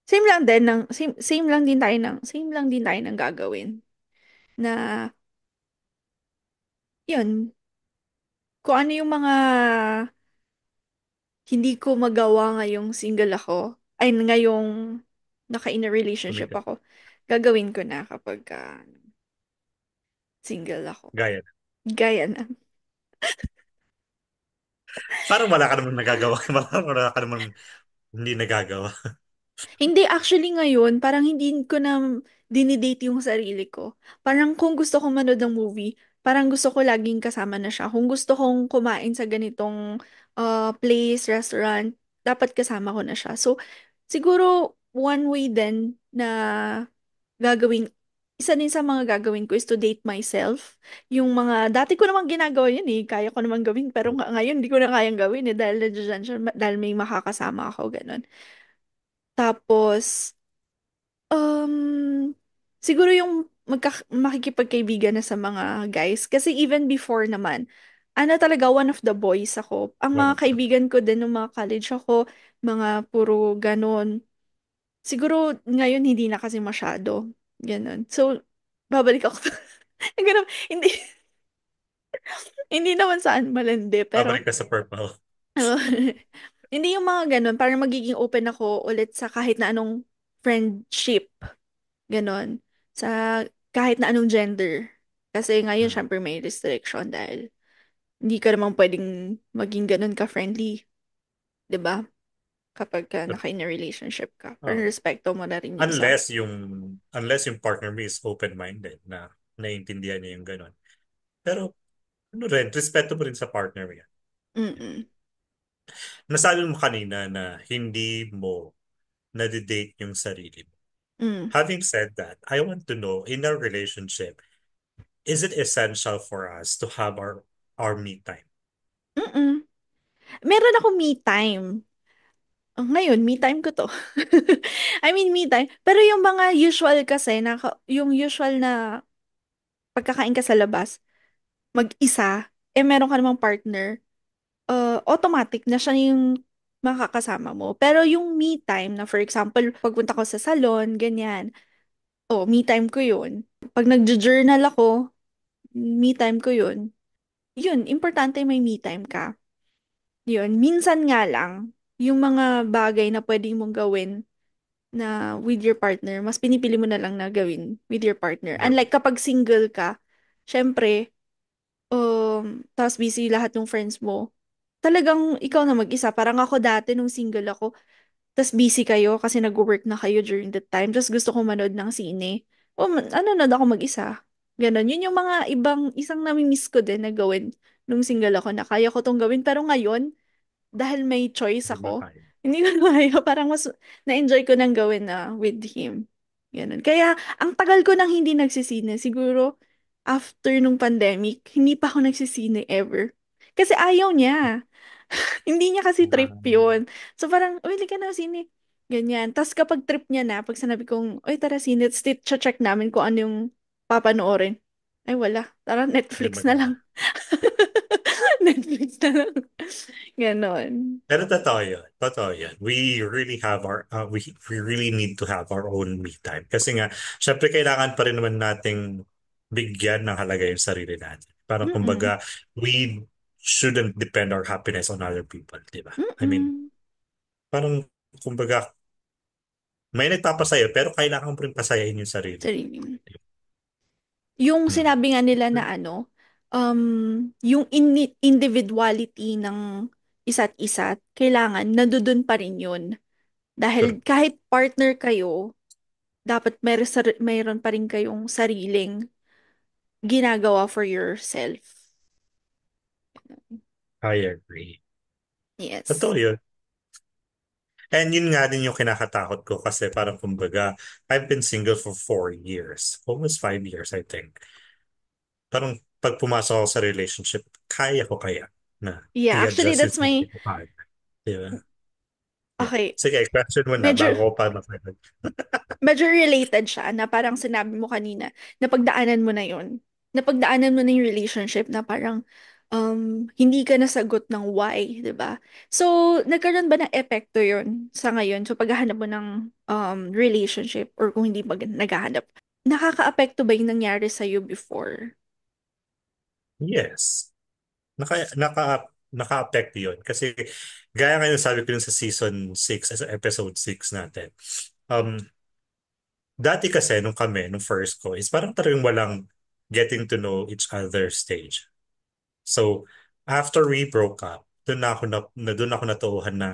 Same lang din tayo ng gagawin na 'yun, kung ano yung mga hindi ko magawa ngayong single ako, ay ngayong naka-in a relationship Kumika. ako, gagawin ko na kapag single ako. Gaya. Gaya na. Parang wala ka naman nagagawa. Parang wala ka naman hindi nagagawa. Hindi, actually ngayon, parang hindi ko na dinidate yung sarili ko. Parang kung gusto kong manood ng movie, parang gusto ko laging kasama na siya. Kung gusto kong kumain sa ganitong place, restaurant, dapat kasama ko na siya. So, siguro one way din na gagawin, isa din sa mga gagawin ko is to date myself. Yung mga, dati ko namang ginagawa yun eh, kaya ko naman gawin, pero ngayon hindi ko na kayang gawin eh, dahil nandiyan siya, dahil may makakasama ako, ganun. Tapos, siguro yung makikipagkaibigan na sa mga guys. Kasi even before naman, ano talaga, one of the boys ako. Ang One mga of them. kaibigan ko din ng mga college ako, mga puro ganon. Siguro ngayon hindi na kasi masyado. Ganon. So, babalik ako. Ganun, hindi, hindi naman saan malandi, pero Pabalik ka sa purple. hindi yung mga ganon. Parang magiging open ako ulit sa kahit na anong friendship. Ganon. Sa kahit na anong gender. Kasi ngayon, Hmm. syempre may restriction dahil hindi ka naman pwedeng maging ganon ka-friendly. 'Di ba? Kapag ka But, naka in a relationship ka. Pero oh, respeto mo na rin yung isa. unless yung partner mo is open-minded na naiintindihan niya yung gano'n. Pero ano rin, respeto mo rin sa partner mo yan. Mm-mm. Nasabi mo kanina na hindi mo nadidate yung sarili mo. Mm. Having said that, I want to know, in our relationship, is it essential for us to have our me time? Mm-mm. Meron ako me time. Ngayon, me time ko to. I mean, me time. Pero yung mga usual kasi, yung usual na pagkakain ka sa labas, mag-isa, meron ka namang partner, automatic na siya yung makakasama mo. Pero yung me time na for example, pagpunta ko sa salon, ganyan, me time ko yun. Pag nag-journal ako, me time ko yun. Yun, importante may me time ka. Yun, minsan nga lang, yung mga bagay na pwede mong gawin na with your partner, mas pinipili mo na lang na gawin with your partner. Your Unlike kapag single ka, syempre, tapos busy lahat ng friends mo, talagang ikaw na mag-isa. Parang ako dati nung single ako, tas busy kayo kasi nag-work na kayo during that time. Tapos gusto ko manood ng sine. Ano na ako mag-isa. Ganon. Yun yung mga isang nami-miss ko din na gawin nung single ako na kaya ko tong gawin. Pero ngayon, dahil may choice Di ba ako, kaya? hindi ko na kaya. Parang mas na-enjoy ko nang gawin na with him. Ganon. Kaya, ang tagal ko nang hindi nagsisine. Siguro, after nung pandemic, hindi pa ako nagsisine ever. Kasi ayaw niya. Hindi niya kasi trip Ah, yun. So parang, uy, ka na sine. Ganyan. Tapos kapag trip niya na, pag sinabi kong, uy, tara sine, check namin kung ano yung papanoorin. Ay, wala. Tara, di Netflix na lang. maganda. Netflix na lang. Ganon. Pero totoo yun. Totoo yun. We really need to have our own me time. Kasi nga, syempre kailangan pa rin naman nating bigyan ng halaga yung sarili natin. Parang Mm-mm. kumbaga, we shouldn't depend our happiness on other people, di ba? I mean, Mm-mm. parang kumbaga, May nagpapasaya, pero kailangan mo rin pasayahin yung sarili. Sarili mo. Yung Hmm. sinabi nga nila na yung individuality ng isa't isa, kailangan nandoon pa rin yun. True. Dahil kahit partner kayo, dapat mayroon pa rin kayong sariling ginagawa for yourself. I agree. Yes. Totoo yun. And yun nga din yung kinakatakot ko kasi parang kumbaga, I've been single for 4 years. Almost 5 years, I think. Parang pag pumasok ako sa relationship, kaya ko kaya na Yeah, actually i-adjust yung that's sarili my ko kaya. Diba? Yeah. okay. Sige, question mo na Medyo bago ko pa mag-. medyo related siya na parang sinabi mo kanina, napagdaanan mo na yun. Napagdaanan mo na yung relationship na parang hindi ka nasagot ng why, di ba? So, nagkaroon ba ng epekto yun sa ngayon? So, paghahanap mo ng relationship or kung hindi ba naghahanap, nakaka-apekto ba yung nangyari sa'yo before? Yes. Naka-affect yun. Kasi gaya nga yung sabi ko yun sa season 6, sa episode 6 natin. Um, Dati kasi nung first ko, is parang talagang walang getting to know each other stage. So, after we broke up, doon ako natuuhan na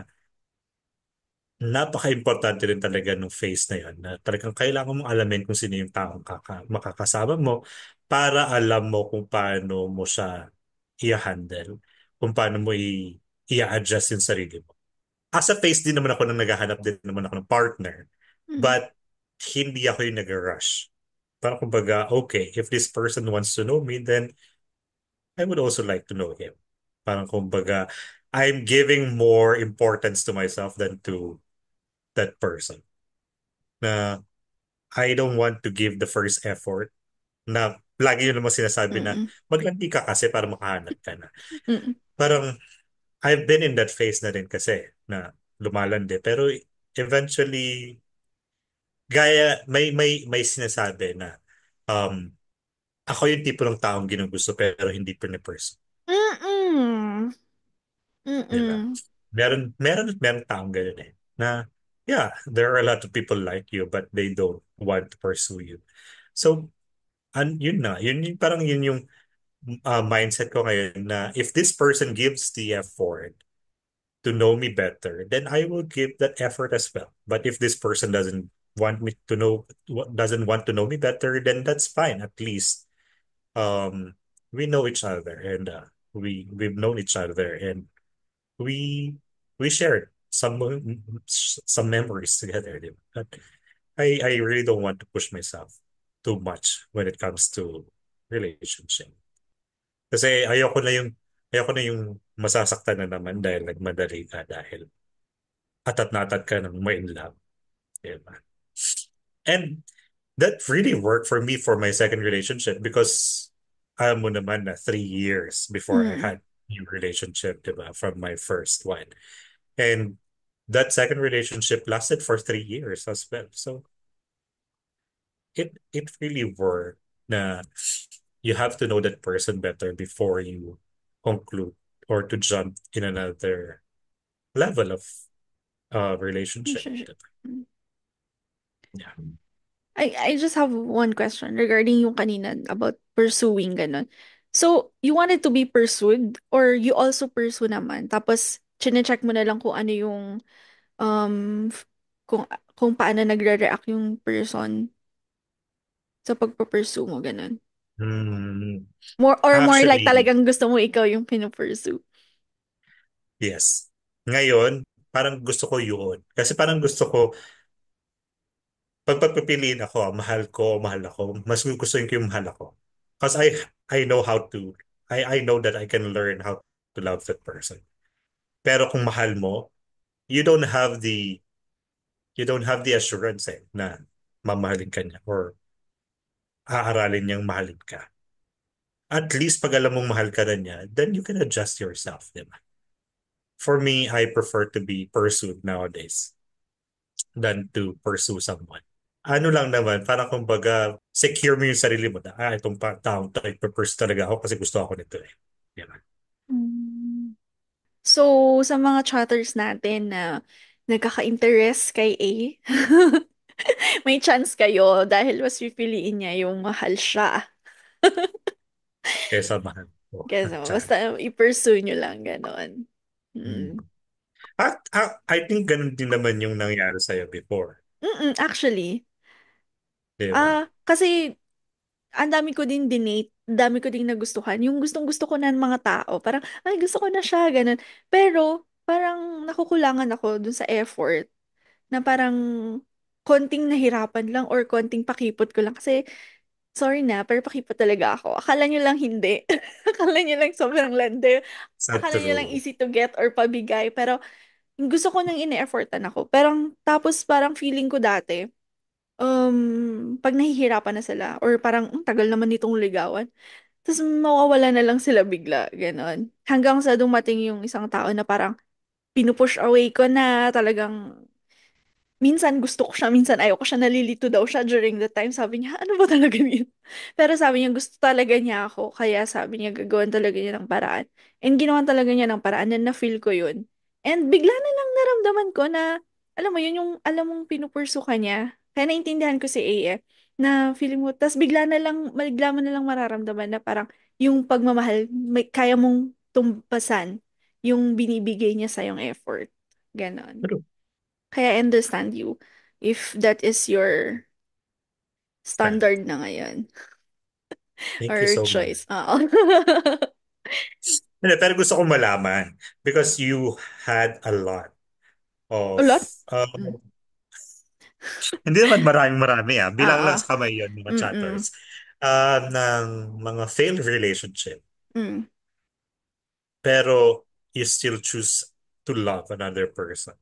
napaka-importante rin talaga ng phase na yun. Na talagang kailangan mong alamin kung sino yung taong makakasama mo para alam mo kung paano mo siya i-handle, kung paano mo i-adjust yung sarili mo. As a phase din naman ako nang naghahanap din naman ako ng partner. Mm, But hindi ako yung nag-rush. Parang kumbaga, okay, if this person wants to know me, then I would also like to know him. Parang kumbaga, I'm giving more importance to myself than to that person. Na I don't want to give the first effort. Na lagi yun naman sinasabi na mm, maglandi ka kasi para makahanap ka na. mm, Parang I've been in that phase na rin kasi na lumalandi. Pero eventually, may sinasabi na um, ako yung tipo ng taong ginugusto pero hindi piniperson. mm, Di ba? mm, Meron taong ganun eh. Na, yeah, there are a lot of people like you but they don't want to pursue you. So, yun na. Parang yun yung mindset ko ngayon na if this person gives the effort to know me better, then I will give that effort as well. But if this person doesn't want to know me better, then that's fine. At least um we know each other and we've known each other and we we shared some memories together. Di ba? But I really don't want to push myself too much when it comes to relationship. Kasi ayoko na yung masasaktan na naman dahil nagmadali ka dahil atat na atat ka ng ma-in love. Di ba? And that really worked for me for my second relationship because alam mo naman na 3 years before I mm. had new relationship, diba, from my first one. And that second relationship lasted for 3 years as well. So it really worked na you have to know that person better before you conclude or to jump in another level of relationship. Relationship. Diba? Mm. Yeah. I just have one question regarding yung kanina about pursuing ganun. So, you wanted to be pursued or you also pursue naman? Tapos, chine-check mo na lang kung ano yung, um, f- kung paano nagre-react yung person sa pagpa-pursue mo, ganun. Hmm. More like Actually, talagang gusto mo ikaw yung pinupursue. yes. Ngayon, parang gusto ko yun. Kasi parang gusto ko, pag pagpipiliin ako, mahal ako, mas gugustuhin ko yung mahal ako. Because I know how to, I know that I can learn how to love that person. Pero kung mahal mo, you don't have the, you don't have the assurance eh, na mamahalin ka niya or aaralin niyang mahalin ka. At least pag alam mong mahal ka na niya, then you can adjust yourself, di ba? For me, I prefer to be pursued nowadays than to pursue someone. Ano lang naman, parang kumbaga, secure mo yung sarili mo na, itong taong to, ipapursue talaga ako kasi gusto ako nito eh. Yan. Mm. So, sa mga chatters natin na nagkaka-interest kay A, may chance kayo dahil mas pipiliin niya yung mahal siya. Kesa mahal ko. Kesa Char. basta i-pursue nyo lang ganon. Hmm. Mm. I think ganun din naman yung nangyari sa'yo before. Actually, Di ba? kasi ang dami ko din dinate, dami ko din nagustuhan. Yung gustong-gusto ko na ng mga tao, parang, ay, gusto ko na siya, ganun. Pero, parang nakukulangan ako dun sa effort na parang konting nahirapan lang or konting pakipot ko lang. Kasi, sorry na, pero pakipot talaga ako. Akala nyo lang hindi. Akala nyo lang sobrang lande. Sa Akala nyo lang true. easy to get or pabigay. Pero, gusto ko nang ine-effortan ako. Pero, tapos parang feeling ko dati, pag nahihirapan na sila, or parang, tagal naman nitong ligawan, tapos mawawala na lang sila bigla, ganon. Hanggang sa dumating yung isang tao na parang pinupush away ko na talagang minsan gusto ko siya, minsan ayoko siya, nalilito daw siya during the time. Sabi niya, ano ba talaga yun? Pero sabi niya, gusto talaga niya ako. Kaya sabi niya, gagawan talaga niya ng paraan. And ginawan talaga niya ng paraan and na-feel ko yun. And bigla na lang naramdaman ko na, alam mo, yun yung, alam mong pinupurso ka niya. Kaya naintindihan ko si A na feeling mo, tas bigla mo na lang mararamdaman na parang yung pagmamahal, kaya mong tumpasan yung binibigay niya sa yung effort. Ganon. True. Kaya I understand you if that is your Stand. standard na ngayon Thank you or so much. choice. Oo. Hindi, pero gusto kong malaman because you had a lot A of lot? uh, Mm. hindi naman maraming marami bilang Oo. lang sa kamay yun mga Mm-mm. chatters ng mga failed relationship Mm. pero you still choose to love another person.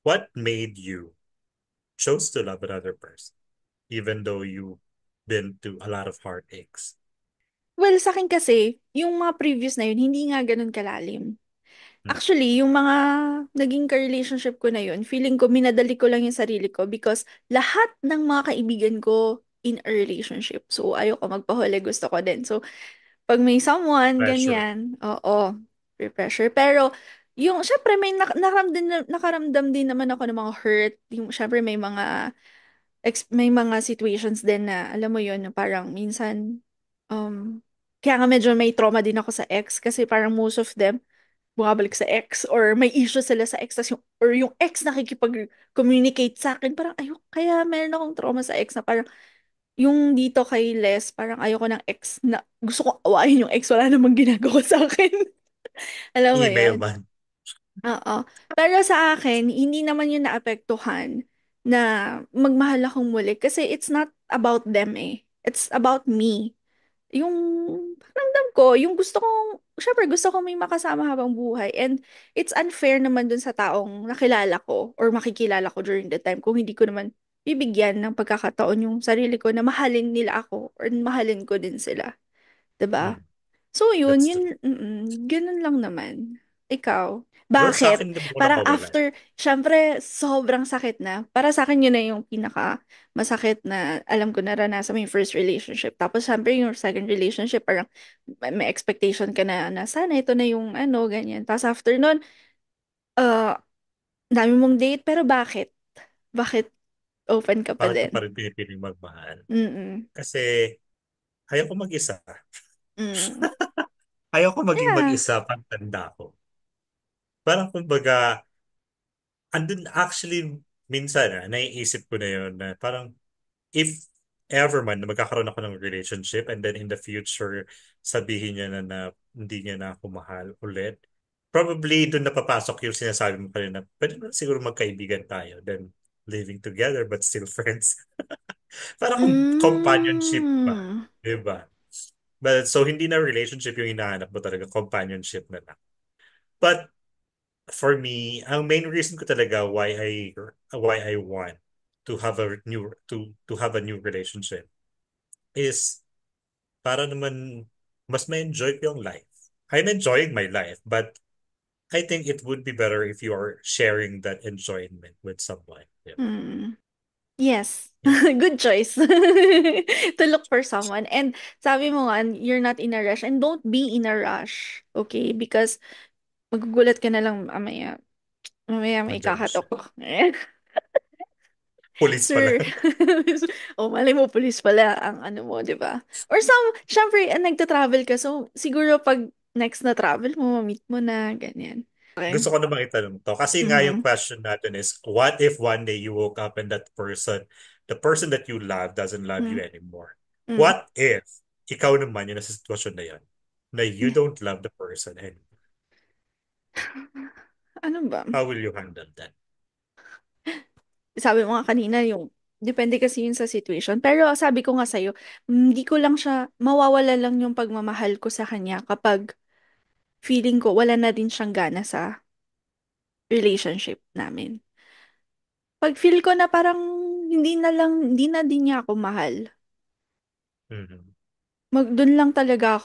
What made you chose to love another person even though you've been to a lot of heartaches? Well, sa akin kasi, yung mga previous na yun, hindi nga ganun kalalim. Hmm. Actually, yung mga naging ka-relationship ko na yun, feeling ko minadali ko lang yung sarili ko because lahat ng mga kaibigan ko in a relationship. So, ayoko magpahuli, gusto ko din. So, pag may someone, Pressure. ganyan, oo, peer pressure. Pero, yung, syempre, may nakaramdam din naman ako ng mga hurt. Yung, syempre, may mga situations din na, alam mo yun, na parang minsan, kaya nga medyo may trauma din ako sa ex kasi parang most of them, bumabalik sa ex or may issue sila sa ex tas or yung ex nakikipag-communicate sa akin parang ayok kaya meron akong trauma sa ex na parang yung dito kay Les parang ayoko ng ex na gusto kong awayin yung ex wala namang ginagawa sa akin. Alam mo Email yun? man. Oo. Pero sa akin, hindi naman yun naapektuhan na magmahal akong muli kasi it's not about them eh. It's about me. Yung pakiramdam ko, yung syempre gusto ko may makasama habang buhay. And it's unfair naman dun sa taong nakilala ko or makikilala ko during the time kung hindi ko naman bibigyan ng pagkakataon yung sarili ko na mahalin nila ako or mahalin ko din sila. 'Di ba? Hmm. So yun, That's true. ganun lang naman. Ikaw, Well, sa bakit? akin hindi mo Parang nakawalan. after, syempre, sobrang sakit na. Para sa akin, yun na yung pinaka masakit na alam ko naranasan mo yung first relationship. Tapos, syempre, yung second relationship, parang may expectation ka na sana ito na yung ano, ganyan. Tapos after nun, uh, dami mong date, pero bakit? Bakit open ka pa Bakit ko din? pa rin pinipiling magmahal? Mm-mm. Kasi ayaw ko mag-isa. Mm. Ayaw ko maging Yeah. mag-isa pag tanda ko. Parang kumbaga, andun actually, minsan naiisip ko na yun na parang if ever man na magkakaroon ako ng relationship and then in the future sabihin niya na hindi niya na ako mahal ulit, probably doon napapasok yung sinasabi mo kanina, pwede na siguro magkaibigan tayo, then living together but still friends. Parang companionship ba? Mm. Diba? But so hindi na relationship yung hinahanap mo talaga, companionship na lang. But for me, ang main reason ko talaga why I want to have a new relationship is para naman mas ma-enjoy ko yung life. I'm enjoying my life, but I think it would be better if you are sharing that enjoyment with someone. Yeah. Mm. Yes. Yeah. Good choice. To look for someone. And sabi mo nga, you're not in a rush. And don't be in a rush. Okay? Because magugulat ka na lang mamaya. Mamaya may Nandiyan na siya. kakatok. Police pala. Sir. O, malay mo, police pala ang ano mo, di ba? Or syempre, nagta-travel ka. So, siguro pag next na travel mo, meet mo na, ganyan. Okay. Gusto ko namang itanong to. Kasi nga yung Mhm. question natin is, what if one day you woke up and the person that you love doesn't love you Mm. anymore? Mm. What if ikaw naman yung nasa sitwasyon na yun, na you don't love the person and Ano ba? how will you handle that? Sabi mo nga kanina, yung depende kasi yun sa situation. Pero sabi ko nga sa'yo, hindi ko lang siya, mawawala lang yung pagmamahal ko sa kanya kapag feeling ko wala na din siyang gana sa relationship namin. Pag feel ko na parang hindi na din niya ako mahal, Mhm. doon lang talaga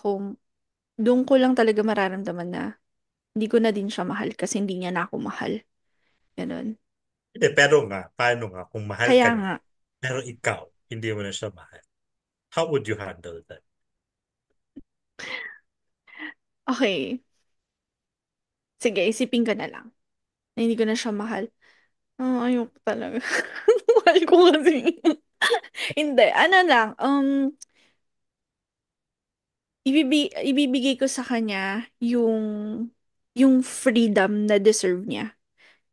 doon ko lang talaga mararamdaman na hindi ko na din siya mahal kasi hindi niya na ako mahal. Ganon. Hindi, pero nga, paano nga kung mahal Kaya ka niya, nga, pero ikaw, hindi mo na siya mahal? How would you handle that? okay, sige, isipin ko na lang na hindi ko na siya mahal. Ayoko talaga. Mahal ko kasi. Hindi, ano lang, ibibigay ko sa kanya yung freedom na deserve niya.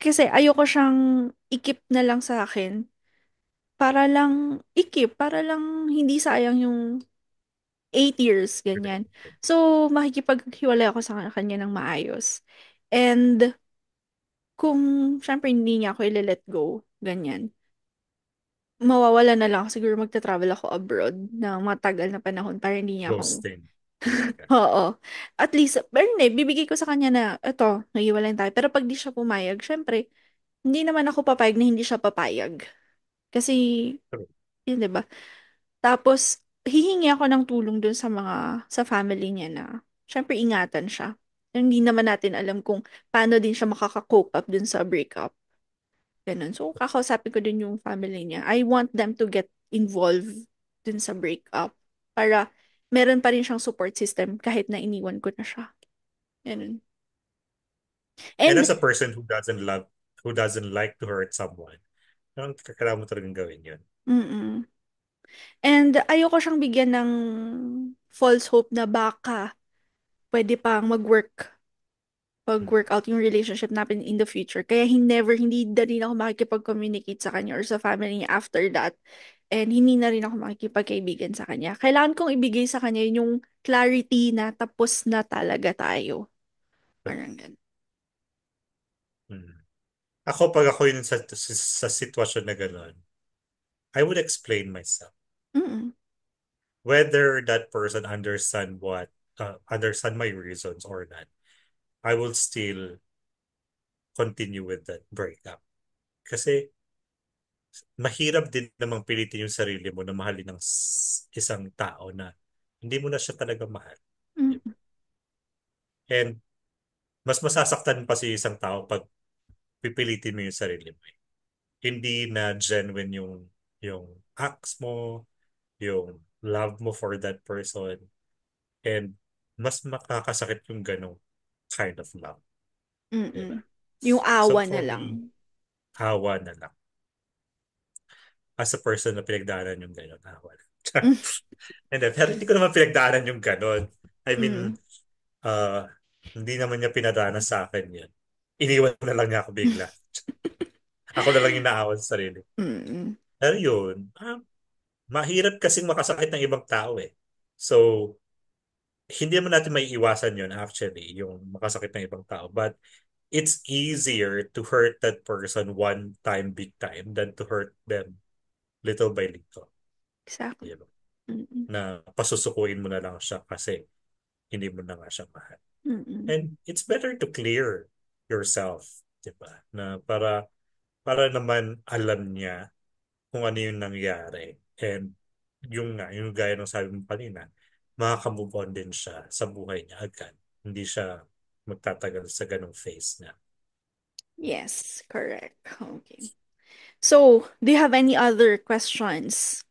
Kasi ayoko siyang ikip na lang sa akin para lang hindi sayang yung 8 years, ganyan. So, makikipaghiwalay ako sa kanya ng maayos. And kung syempre hindi niya ako i-let go, ganyan, mawawala na lang ako. Siguro magta-travel ako abroad na matagal na panahon para hindi niya ako. Ghosting. Kumbaga. Oo. At least, pero hindi, bibigay ko sa kanya na, eto, naghiwalay tayo. Pero pag di siya pumayag, syempre, hindi naman ako papayag na hindi siya papayag. Kasi, True. yun, 'di ba? Tapos, hihingi ako ng tulong dun sa family niya na, syempre, ingatan siya. Hindi naman natin alam kung paano din siya makaka-cope up dun sa breakup. Ganun. So, kakausapin ko din yung family niya. I want them to get involved dun sa breakup para meron pa rin siyang support system kahit na iniwan ko na siya. Ganun. And And, as a person who doesn't like to hurt someone, kailangan mo talagang gawin yun. mm And ayoko siyang bigyan ng false hope na baka pwede pang Mm. work out yung relationship natin in the future. Kaya hindi na rin ako makikipag-communicate sa kanya or sa family niya after that. And hindi na rin ako makikipagkaibigan sa kanya. Kailangan kong ibigay sa kanya yung clarity na tapos na talaga tayo. Parang ganun. Mm. Pag ako yun sa sitwasyon na gano'n, I would explain myself. Mm-mm. Whether that person understand my reasons or not, I will still continue with that breakup. Kasi mahirap din namang pilitin yung sarili mo na mahalin ng isang tao na hindi mo na siya talaga mahal. Mm-mm. And mas masasaktan pa si isang tao pag pipilitin mo yung sarili mo. Hindi na genuine yung acts mo, yung love mo for that person, and mas makakasakit yung ganong kind of love, di ba? Mm-mm. Yung So awa na for me, lang. hawa na lang. As a person na pinagdaanan yung ganon, hawa na. And then, pero hindi ko naman pinagdaanan yung ganon. I mean, Mm-mm. uh, hindi naman niya pinadanas sa akin yun. Iniwan na lang niya ako bigla. Ako na lang yung naawa sa sarili. Mm-mm. Pero yun, mahirap kasing makasakit ng ibang tao eh. So, hindi naman natin may iwasan yun actually, yung makasakit ng ibang tao. But it's easier to hurt that person one time, big time, than to hurt them little by little. Exactly. Diba? Mm-mm. Na pasusukuin mo na lang siya kasi hindi mo na nga siya mahal. Mm-mm. And it's better to clear yourself, diba? Na para naman alam niya kung ano yung nangyari. And yung gaya ng sabi mo kanina, makaka-move on din siya sa buhay niya agad. Hindi siya magtatagal sa ganong phase niya. Yes, correct. Okay. So, do you have any other questions?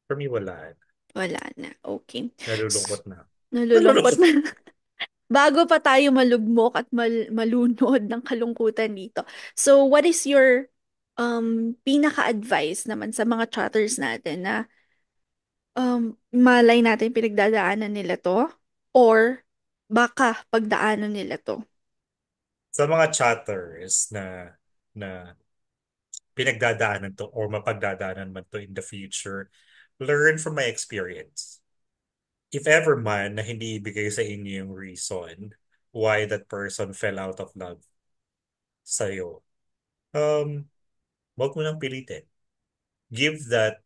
For me, wala. Wala na. Okay. S- Nalulungkot na. Nalulungkot Nalulungkot. na. bago pa tayo malugmok at malunod ng kalungkutan dito. So, what is your pinaka-advice naman sa mga chatters natin na malay natin pinagdadaanan nila to or baka pagdaanan nila to? Sa mga chatters na pinagdadaanan to or mapagdadaanan man to in the future, learn from my experience. If ever man na hindi ibigay sa inyo yung reason why that person fell out of love sa'yo, um, wag mo nang pilitin. Give that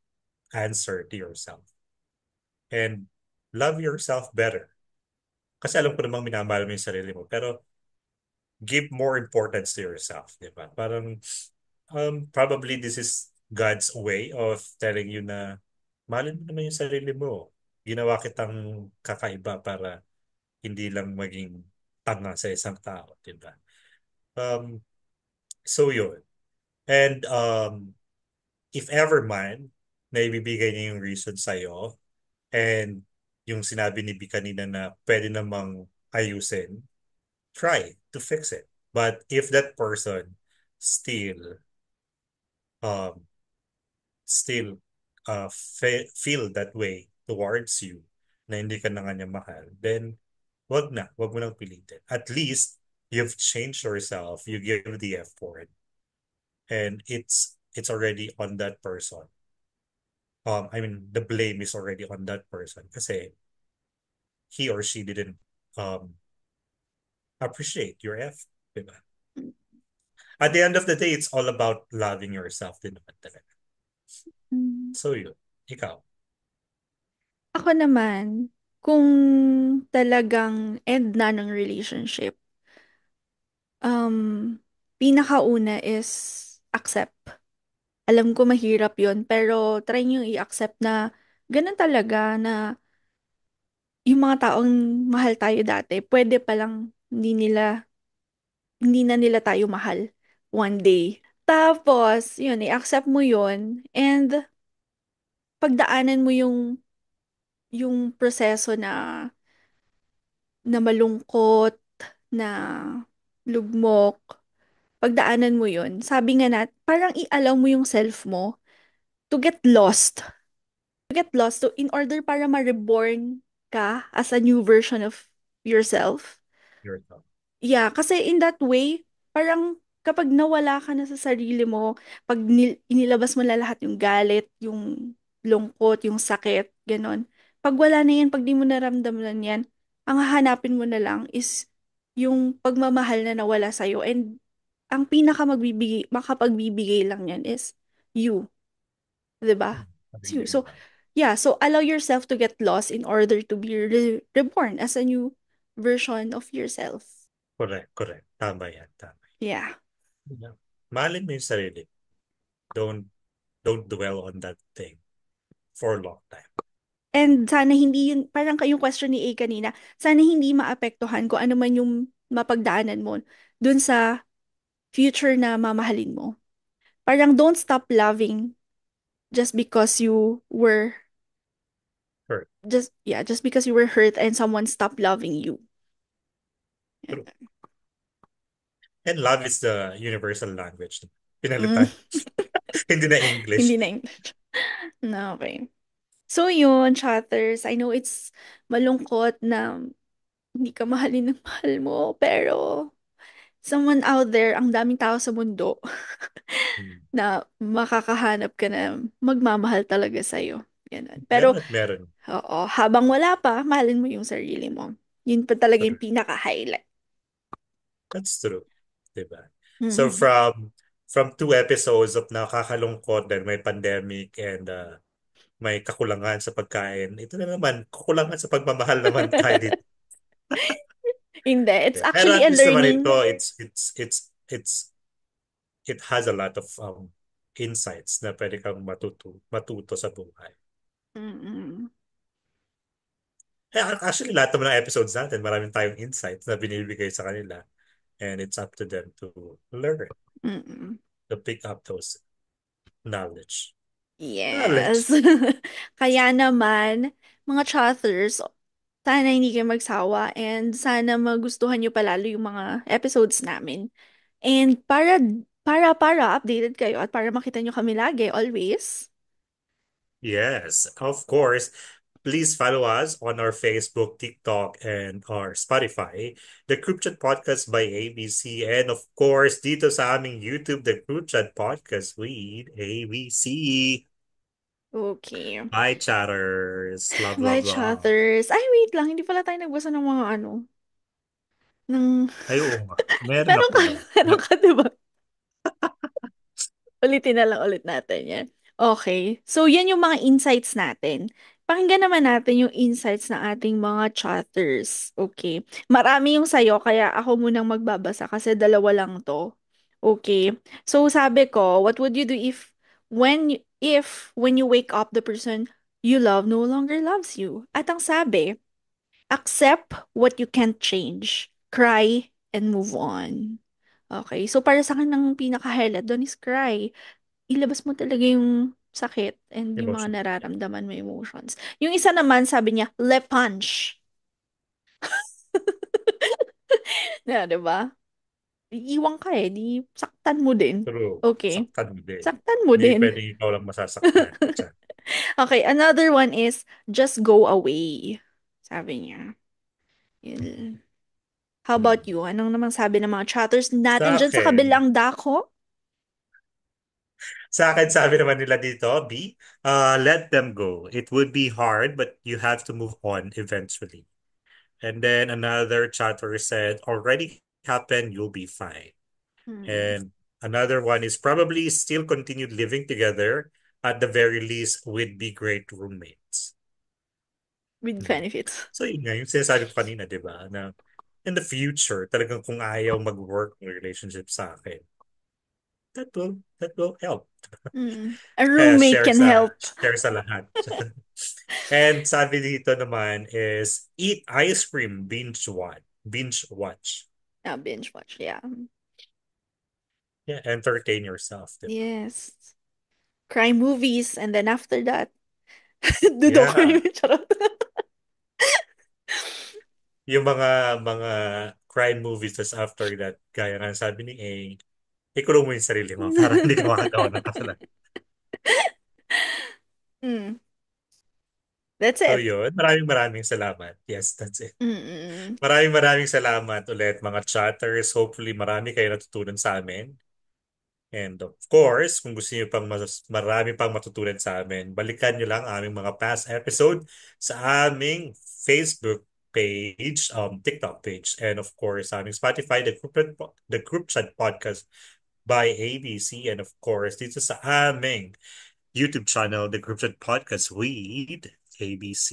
answer to yourself and love yourself better. Kasi alam ko namang minamahal mo yung sarili mo, pero give more importance to yourself, di ba? Parang probably this is God's way of telling you na mahalin mo naman yung sarili mo. Ginawa kitang kakaiba para hindi lang maging tanga sa isang tao, di ba? Um, so yun. And if ever man, na ibibigay niya yung reason sa'yo and yung sinabi ni B kanina na pwede namang ayusin, try to fix it. But if that person still um still feel that way towards you na hindi ka na nga niya mahal, then wag mo nang pilitin. At least you've changed yourself, you give the effort, and it's already on that person. I mean, the blame is already on that person kasi he or she didn't um appreciate your effort, diba? At the end of the day, it's all about loving yourself din naman talaga. Mm. So yun, ikaw. Ako naman, kung talagang end na ng relationship, pinakauna is accept. Alam ko mahirap yon pero try nyo i-accept na ganun talaga na yung mga taong mahal tayo dati, pwede palang hindi na nila tayo mahal one day. Tapos, yun, i-accept mo yun and pagdaanan mo yung proseso na malungkot, na lugmok, pagdaanan mo yun. Sabi nga parang i-allow mo yung self mo to get lost. To get lost to in order para ma-reborn ka as a new version of yourself. Yourself. Yeah, kasi in that way, parang kapag nawala ka na sa sarili mo, pag inilabas mo na lahat yung galit, yung lungkot, yung sakit, ganon. Pag wala na yan, pag di mo naramdaman yan, ang hahanapin mo na lang is yung pagmamahal na nawala sa'yo. And ang pinaka makapagbibigay lang yan is you. 'Di ba? It's you. Agree So, naman. yeah, so allow yourself to get lost in order to be reborn as a new version of yourself. Correct, correct. Tama yan, tama. Yeah. Yeah. Mahalin mo yung sarili. Don't don't dwell on that thing for a long time. And sana hindi yun, parang yung question ni A kanina, sana hindi maapektuhan kung ano man yung mapagdaanan mo dun sa future na mamahalin mo. Parang don't stop loving just because you were Correct. just because you were hurt and someone stopped loving you. True. And love is the universal language. Mm. Pinalitan. Hindi na English. Hindi na English. No, okay. So yun, chatters, I know it's malungkot na hindi ka mahalin ng mahal mo, pero someone out there, ang daming tao sa mundo Hmm. na makakahanap ka na magmamahal talaga sa'yo. Ganun. Pero, Meron at meron. oo, habang wala pa, mahalin mo yung sarili mo. Yun pa talaga yung Correct. pinaka-highlight. That's true. Diba? So Mhm. from two episodes of nakakalungkot dahil may pandemic and may kakulangan sa pagkain, ito na naman, kakulangan sa pagmamahal naman tayo dito. Hindi, it's Pero actually at a least naman learning. ito, it has a lot of insights na pwede kang matuto sa buhay. Mm-mm. Actually, lahat naman ng episodes natin, maraming tayong insights na binibigay sa kanila. And it's up to them to learn, Mm-mm. to pick up those knowledge. Yes. Knowledge. Kaya naman, mga chatters, Sana hindi kayo magsawa and sana magustuhan nyo palalo yung mga episodes namin. And para updated kayo at para makita nyo kami lagi, always. Yes, of course. Please follow us on our Facebook, TikTok, and our Spotify, The Group Chat Podcast by ABC. And of course, dito sa aming YouTube, The Group Chat Podcast with ABC. Okay. Bye, chatters. Love, Bye, love, love. chatters. Ay, wait lang. Hindi pala tayo nagbasa ng mga ng... Ay, oo nga. Meron Meron ako ka, doon. meron ka, di ba? Ulitin na lang ulit natin yan. Okay. So, yan yung mga insights natin. Pakinggan naman natin yung insights ng ating mga chatters. Okay. Marami yung sayo, kaya ako munang magbabasa kasi dalawa lang to. Okay. So, sabi ko, what would you do when you wake up, the person you love no longer loves you? At ang sabi, accept what you can't change. Cry and move on. Okay. So, para sa akin, ang pinaka-highlight doon is cry. Ilabas mo talaga yung sakit and yung mga Emotion. nararamdaman mo, emotions. Yung isa naman, sabi niya, le punch. Na, di ba? Iiwan ka eh, di saktan mo din. True. Okay. Saktan mo din. Saktan mo Hindi din. pwedeng ikaw lang masasaktan. Diyan. Okay, another one is, just go away. Sabi niya. Yun. How about Hmm. you? Anong namang sabi ng mga chatters Sa natin dyan sa akin, kabilang dako? sabi naman nila dito, B, let them go. It would be hard, but you have to move on eventually. And then another chatter said, already happened, you'll be fine. Hmm, And another one is probably still continued living together. At the very least, would be great roommates. with Hmm. benefits. So yun nga, yung sinasabi ko kanina, di ba? Na in the future, talagang kung ayaw mag-work ng relationship sa akin, that will help. A Kaya roommate can help. share sa lahat. And sabi dito naman is eat ice cream, binge watch. Binge watch, yeah. Yeah, entertain yourself, diba? Yes. Crime movies, and then after that, do Yeah, documentary. Charot. yung mga crime movies tas after that, gaya nga sabi ni A, ikulong mo yung sarili mo para hindi ka makagawa ng kasalanan. Mm, that's So it. yun, maraming salamat. Yes, that's it. Mm-mm. Maraming salamat ulit mga chatters. Hopefully marami kayo natutunan sa amin. And of course, kung gusto niyo pang marami pang matutunan sa amin, balikan niyo lang aming mga past episode sa aming Facebook page, TikTok page, and of course, aming Spotify, the Group Chat Podcast by ABC, and of course, dito sa aming YouTube channel, the Group Chat Podcast with ABC.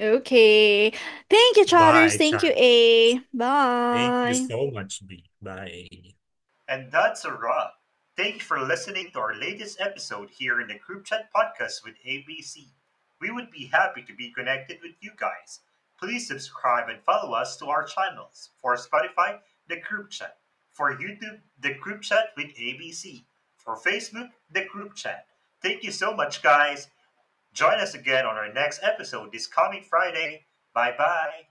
Okay. Thank you, chatters. Bye, Thank you, chat. A. Thank you Bye. so much, B. Bye. And that's a wrap. Thank you for listening to our latest episode here in the Group Chat Podcast with ABC. We would be happy to be connected with you guys. Please subscribe and follow us to our channels. For Spotify, the Group Chat. For YouTube, the Group Chat with ABC. For Facebook, the Group Chat. Thank you so much, guys. Join us again on our next episode this coming Friday. Bye bye.